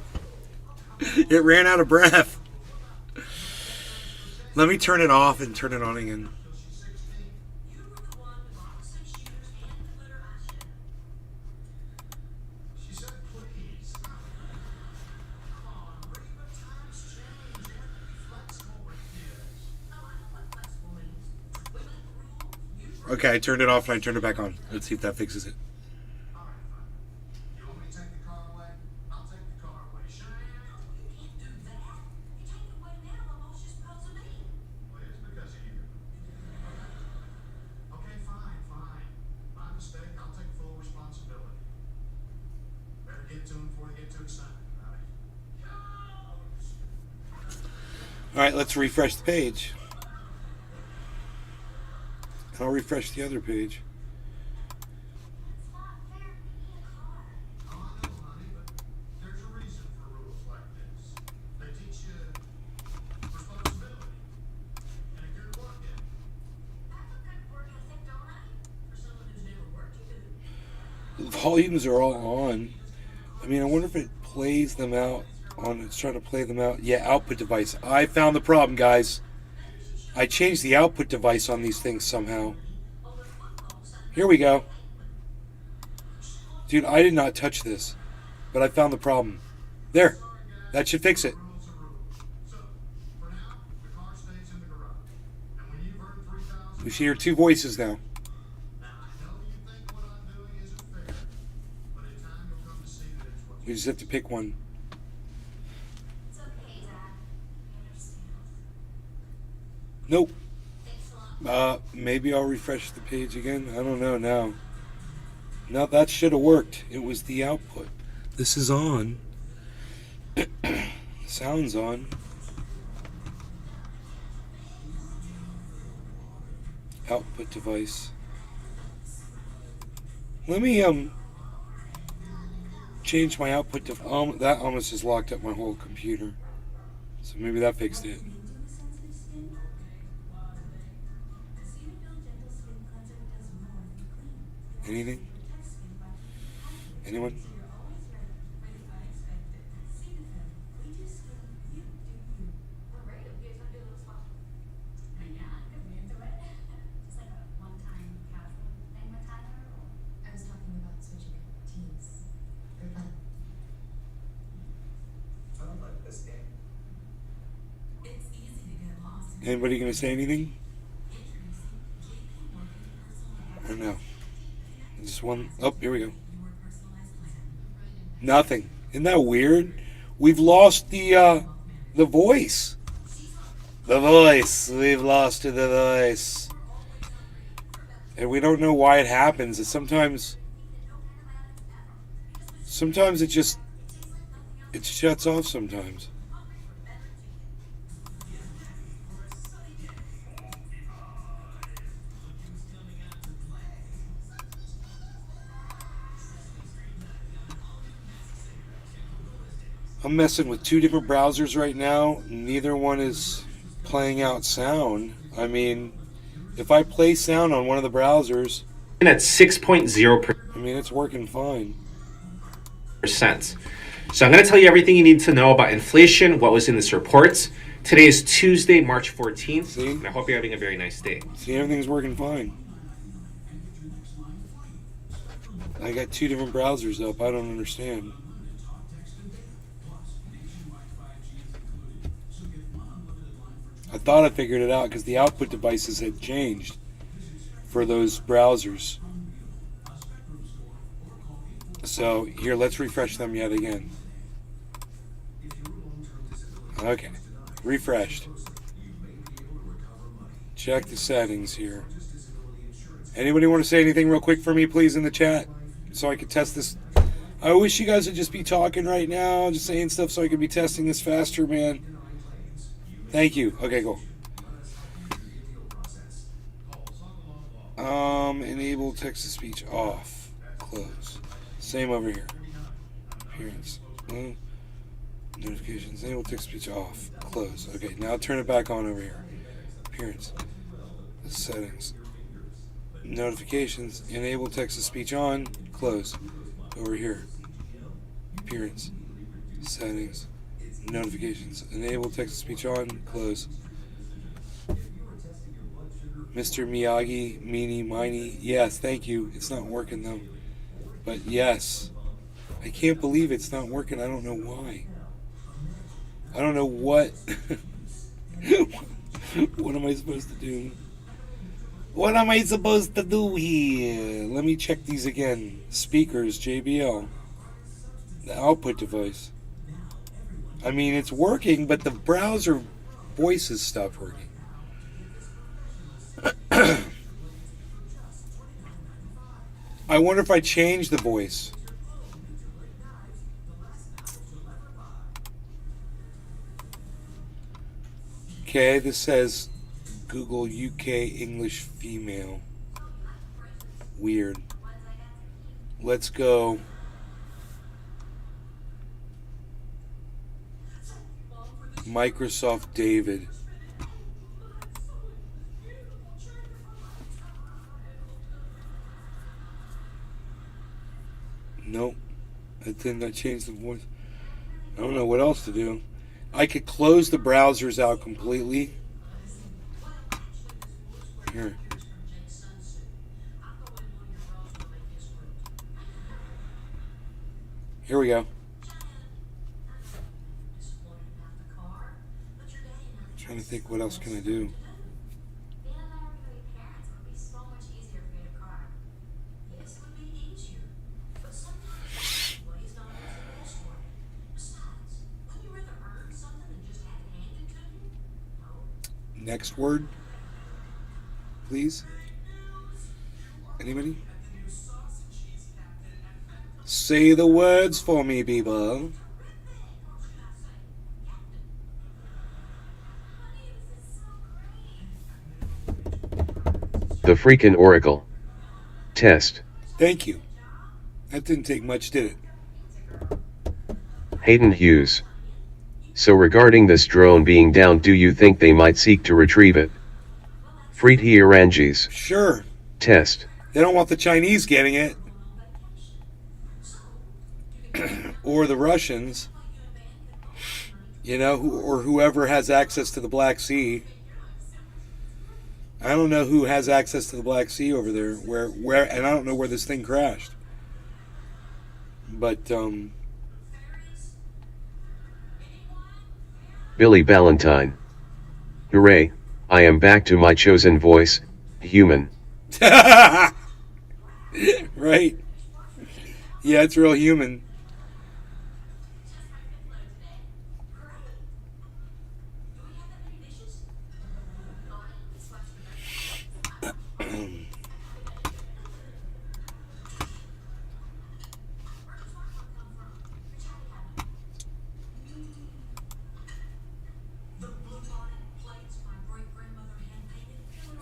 It ran out of breath. Let me turn it off and turn it on again. Okay, I turned it off and I turned it back on. Let's see if that fixes it. All right, let's refresh the page. I'll refresh the other page. The volumes are all on. I mean, I wonder if it plays them out on. It's trying to play them out. Yeah, output device. I found the problem, guys. I changed the output device on these things somehow. Here we go. Dude, I did not touch this, but I found the problem. There. That should fix it. We should hear two voices now. We just have to pick one. Nope. Maybe I'll refresh the page again. I don't know now. No, that should have worked. It was the output. This is on. Sound's on. Output device. Let me change my output to that almost just locked up my whole computer. So maybe that fixed it. Anything? Anyone? Anybody gonna say anything? Or no? Just one. Oh, here we go. Nothing. Isn't that weird? We've lost the voice. The voice. We've lost the voice. And we don't know why it happens. It's sometimes it shuts off sometimes. I'm messing with two different browsers right now. Neither one is playing out sound. I mean, if I play sound on one of the browsers, And at 6.0%. I mean, it's working fine. So I'm going to tell you everything you need to know about inflation, what was in this report. Today is Tuesday, March 14th. See? And I hope you're having a very nice day. See, everything's working fine. I got two different browsers up. I don't understand. I thought I figured it out because the output devices had changed for those browsers. So here, let's refresh them yet again. Okay, refreshed. Check the settings here. Anybody want to say anything real quick for me, please, in the chat, so I could test this? I wish you guys would just be talking right now, just saying stuff so I could be testing this faster, man. Thank you. Okay, cool. Enable text-to-speech off. Close. Same over here. Appearance. Notifications. Enable text-to-speech off. Close. Okay, now turn it back on over here. Appearance. Settings. Notifications. Enable text-to-speech on. Close. Over here. Appearance. Settings. Notifications. Enable text-to-speech on. Close. Mr. Miyagi, meanie, miny. Yes, thank you. It's not working though. But yes. I can't believe it's not working. I don't know why. I don't know what. What am I supposed to do? What am I supposed to do here? Let me check these again. Speakers, JBL. The output device. I mean, it's working, but the browser voice has stopped working. I wonder if I change the voice. Okay, this says Google UK English female. Weird. Let's go. Microsoft David. Nope. That did not change the voice. I don't know what else to do. I could close the browsers out completely. Here. Here we go. Trying to think what else can I do. Next word, please. Anybody? Say the words for me, people. The freaking Oracle. Test. Thank you. That didn't take much, did it? Hayden Hughes. So regarding this drone being down, do you think they might seek to retrieve it? Freet Hierangis. Sure. Test. They don't want the Chinese getting it. Or the Russians. You know, or whoever has access to the Black Sea. I don't know who has access to the Black Sea over there. Where, and I don't know where this thing crashed. But, Billy Ballantyne. Hooray, I am back to my chosen voice, human. right. Yeah, it's real human.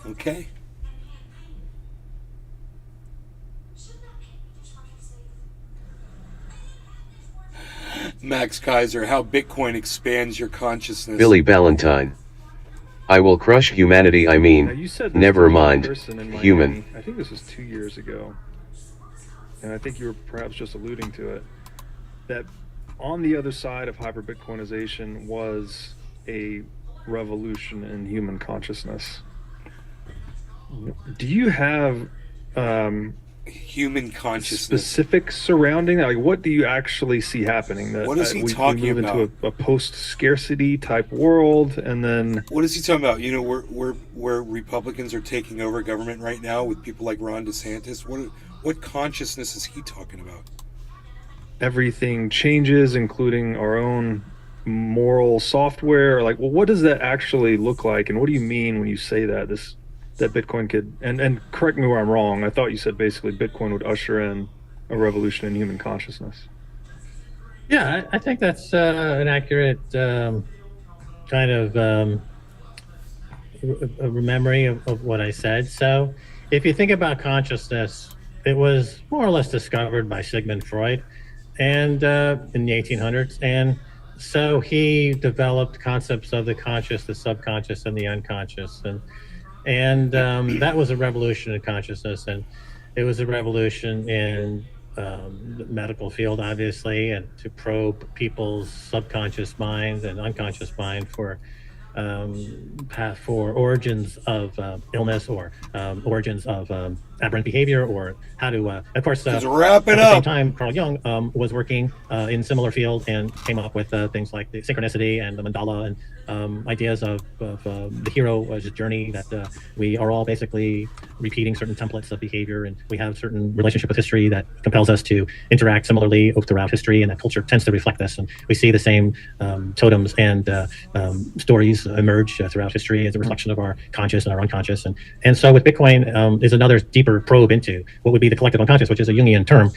Okay. Max Kaiser, how Bitcoin expands your consciousness. Billy Ballantyne. I will crush humanity. I mean, Now, you said this never to a mind, person in human. Miami. I think this was 2 years ago, and I think you were perhaps just alluding to it, that on the other side of hyper-Bitcoinization was a revolution in human consciousness. Do you have Human consciousness. specifics surrounding that? Like, what do you actually see happening? That What is he we talking move about? into a post-scarcity type world, and then What is he talking about? You know, where Republicans are taking over government right now with people like Ron DeSantis. What consciousness is he talking about? everything changes, including our own moral software? Like, well, what does that actually look like, and what do you mean when you say that that Bitcoin could? And correct me where I'm wrong. I thought you said basically Bitcoin would usher in a revolution in human consciousness. Yeah, I think that's an accurate kind of a memory of what I said. So, if you think about consciousness, it was more or less discovered by Sigmund Freud, and in the 1800s, and so he developed concepts of the conscious, the subconscious, and the unconscious, and that was a revolution in consciousness, and it was a revolution in the medical field, obviously, and to probe people's subconscious mind and unconscious mind for origins of illness, or origins of aberrant behavior, or how to, of course, Let's wrap it at the up. same time, Carl Jung was working in similar field and came up with things like the synchronicity and the mandala, and ideas of the hero's journey, that we are all basically repeating certain templates of behavior, and we have certain relationship with history that compels us to interact similarly throughout history, and that culture tends to reflect this, and we see the same totems and stories emerge throughout history as a reflection of our conscious and our unconscious, and so with Bitcoin is another deeper probe into what would be the collective unconscious, which is a Jungian term,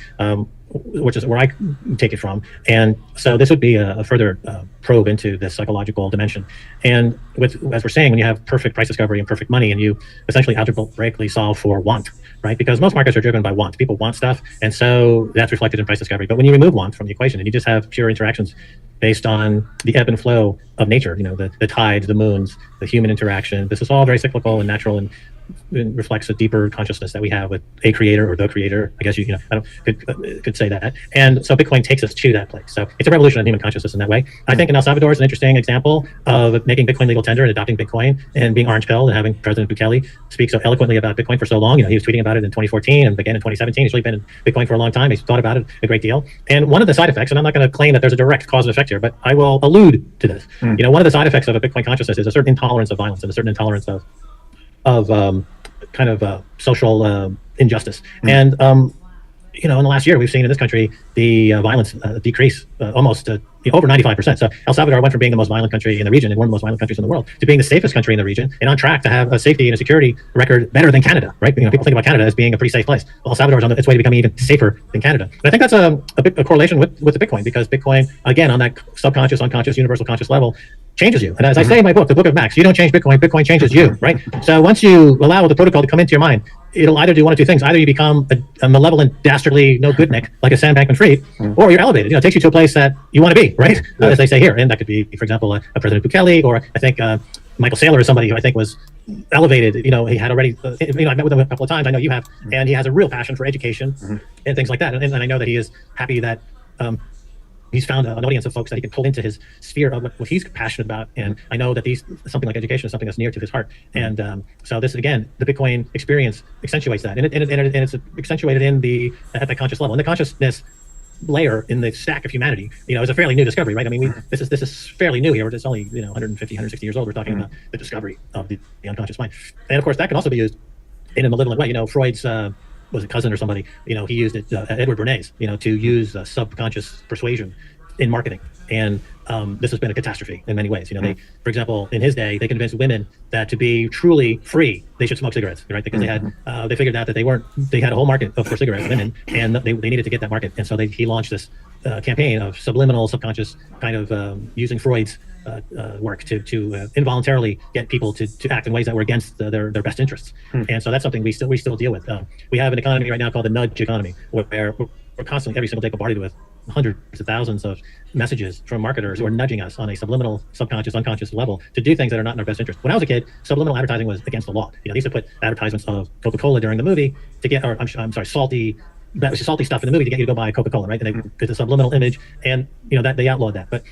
which is where I take it from. And so this would be a further probe into this psychological dimension. And as we're saying, when you have perfect price discovery and perfect money, and you essentially algebraically solve for want, right? Because most markets are driven by want. People want stuff, and so that's reflected in price discovery. But when you remove want from the equation and you just have pure interactions based on the ebb and flow of nature, the tides, the moons, the human interaction, this is all very cyclical and natural, and it reflects a deeper consciousness that we have with a creator, or the creator, I guess could say that. And so Bitcoin takes us to that place. So it's a revolution in human consciousness in that way. I think in El Salvador is an interesting example of making Bitcoin legal tender and adopting Bitcoin and being orange pilled, and having President Bukele speak so eloquently about Bitcoin for so long. He was tweeting about it in 2014 and again in 2017. He's really been in Bitcoin for a long time. He's thought about it a great deal. And one of the side effects, and I'm not going to claim that there's a direct cause and effect here, but I will allude to this. One of the side effects of a Bitcoin consciousness is a certain intolerance of violence, and a certain intolerance of social injustice. And in the last year, we've seen in this country the violence decrease almost over 95%. So El Salvador went from being the most violent country in the region and one of the most violent countries in the world to being the safest country in the region, and on track to have a safety and a security record better than Canada, right? People think about Canada as being a pretty safe place. Well, El Salvador is on its way to becoming even safer than Canada. And I think that's a correlation with the Bitcoin, because Bitcoin, again, on that subconscious, unconscious, universal conscious level, changes you. And as I say in my book, the book of Maxx, you don't change Bitcoin, Bitcoin changes you, right? So once you allow the protocol to come into your mind, it'll either do one of two things. Either you become a malevolent, dastardly, no good Nick, like a Sam Bankman-Fried, or you're elevated. It takes you to a place that you want to be, right? As they say here. And that could be, for example, a President Bukele, or I think Michael Saylor is somebody who I think was elevated. He had already, I met with him a couple of times. I know you have. And he has a real passion for education and things like that. And I know that he is happy that he's found an audience of folks that he can pull into his sphere of what he's passionate about. And I know that something like education is something that's near to his heart. And so this, again, the Bitcoin experience accentuates that. And it's accentuated at the conscious level. And the consciousness layer in the stack of humanity, is a fairly new discovery, right? I mean, this is fairly new here. It's only 150, 160 years old. We're talking about the discovery of the unconscious mind. And of course, that can also be used in a malevolent way. Freud's was a cousin or somebody, he used it, Edward Bernays, to use subconscious persuasion in marketing. And this has been a catastrophe in many ways. They, for example, in his day, they convinced women that to be truly free, they should smoke cigarettes, right? Because they figured out that they had a whole market for cigarettes, women, and they needed to get that market. And so he launched this campaign of subliminal, subconscious kind of using Freud's work to involuntarily get people to act in ways that were against their best interests. And so that's something we still deal with. We have an economy right now called the nudge economy, where we're constantly, every single day, bombarded with hundreds of thousands of messages from marketers who are nudging us on a subliminal, subconscious, unconscious level to do things that are not in our best interest. When I was a kid, subliminal advertising was against the law. They used to put advertisements of Coca-Cola during the movie to get, or I'm sorry, salty stuff in the movie to get you to go buy Coca-Cola, right? And they did a subliminal image, and that they outlawed that. But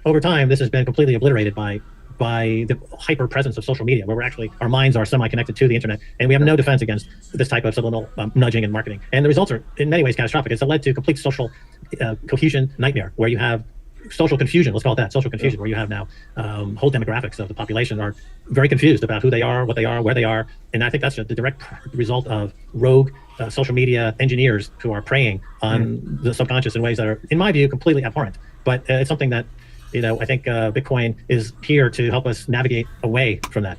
over time, this has been completely obliterated by the hyper presence of social media, where our minds are semi-connected to the internet, and we have no defense against this type of subliminal nudging and marketing. And the results are in many ways catastrophic. It's led to complete social cohesion nightmare, where you have social confusion. Let's call it that, social confusion, where you have now whole demographics of the population are very confused about who they are, what they are, where they are, and I think that's the direct result of rogue social media engineers who are preying on the subconscious in ways that are, in my view, completely abhorrent. But it's something that, I think Bitcoin is here to help us navigate away from that.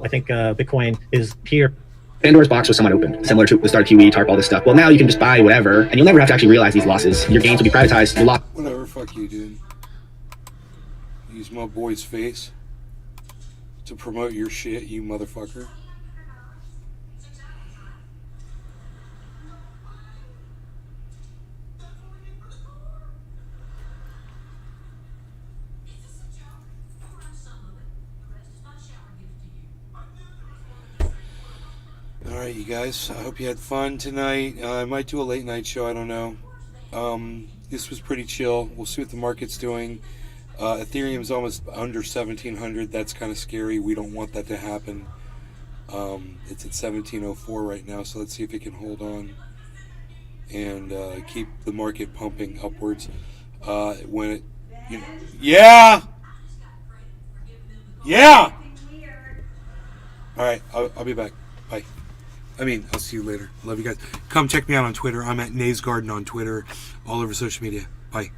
I think Bitcoin is here. Pandora's box was somewhat open, similar to the start of QE, TARP, all this stuff. Well, now you can just buy whatever, and you'll never have to actually realize these losses. Your gains will be privatized. Your loss. Whatever, fuck you, dude. Use my boy's face to promote your shit, you motherfucker. Alright, you guys, I hope you had fun tonight. I might do a late night show, I don't know. This was pretty chill. We'll see what the market's doing. Ethereum's almost under 1700. That's kind of scary. We don't want that to happen. It's at 1704 right now, so let's see if it can hold on and keep the market pumping upwards. When it, yeah! Alright, I'll be back. Bye. I'll see you later. Love you guys. Come check me out on Twitter. I'm at Nays Garden on Twitter, all over social media. Bye.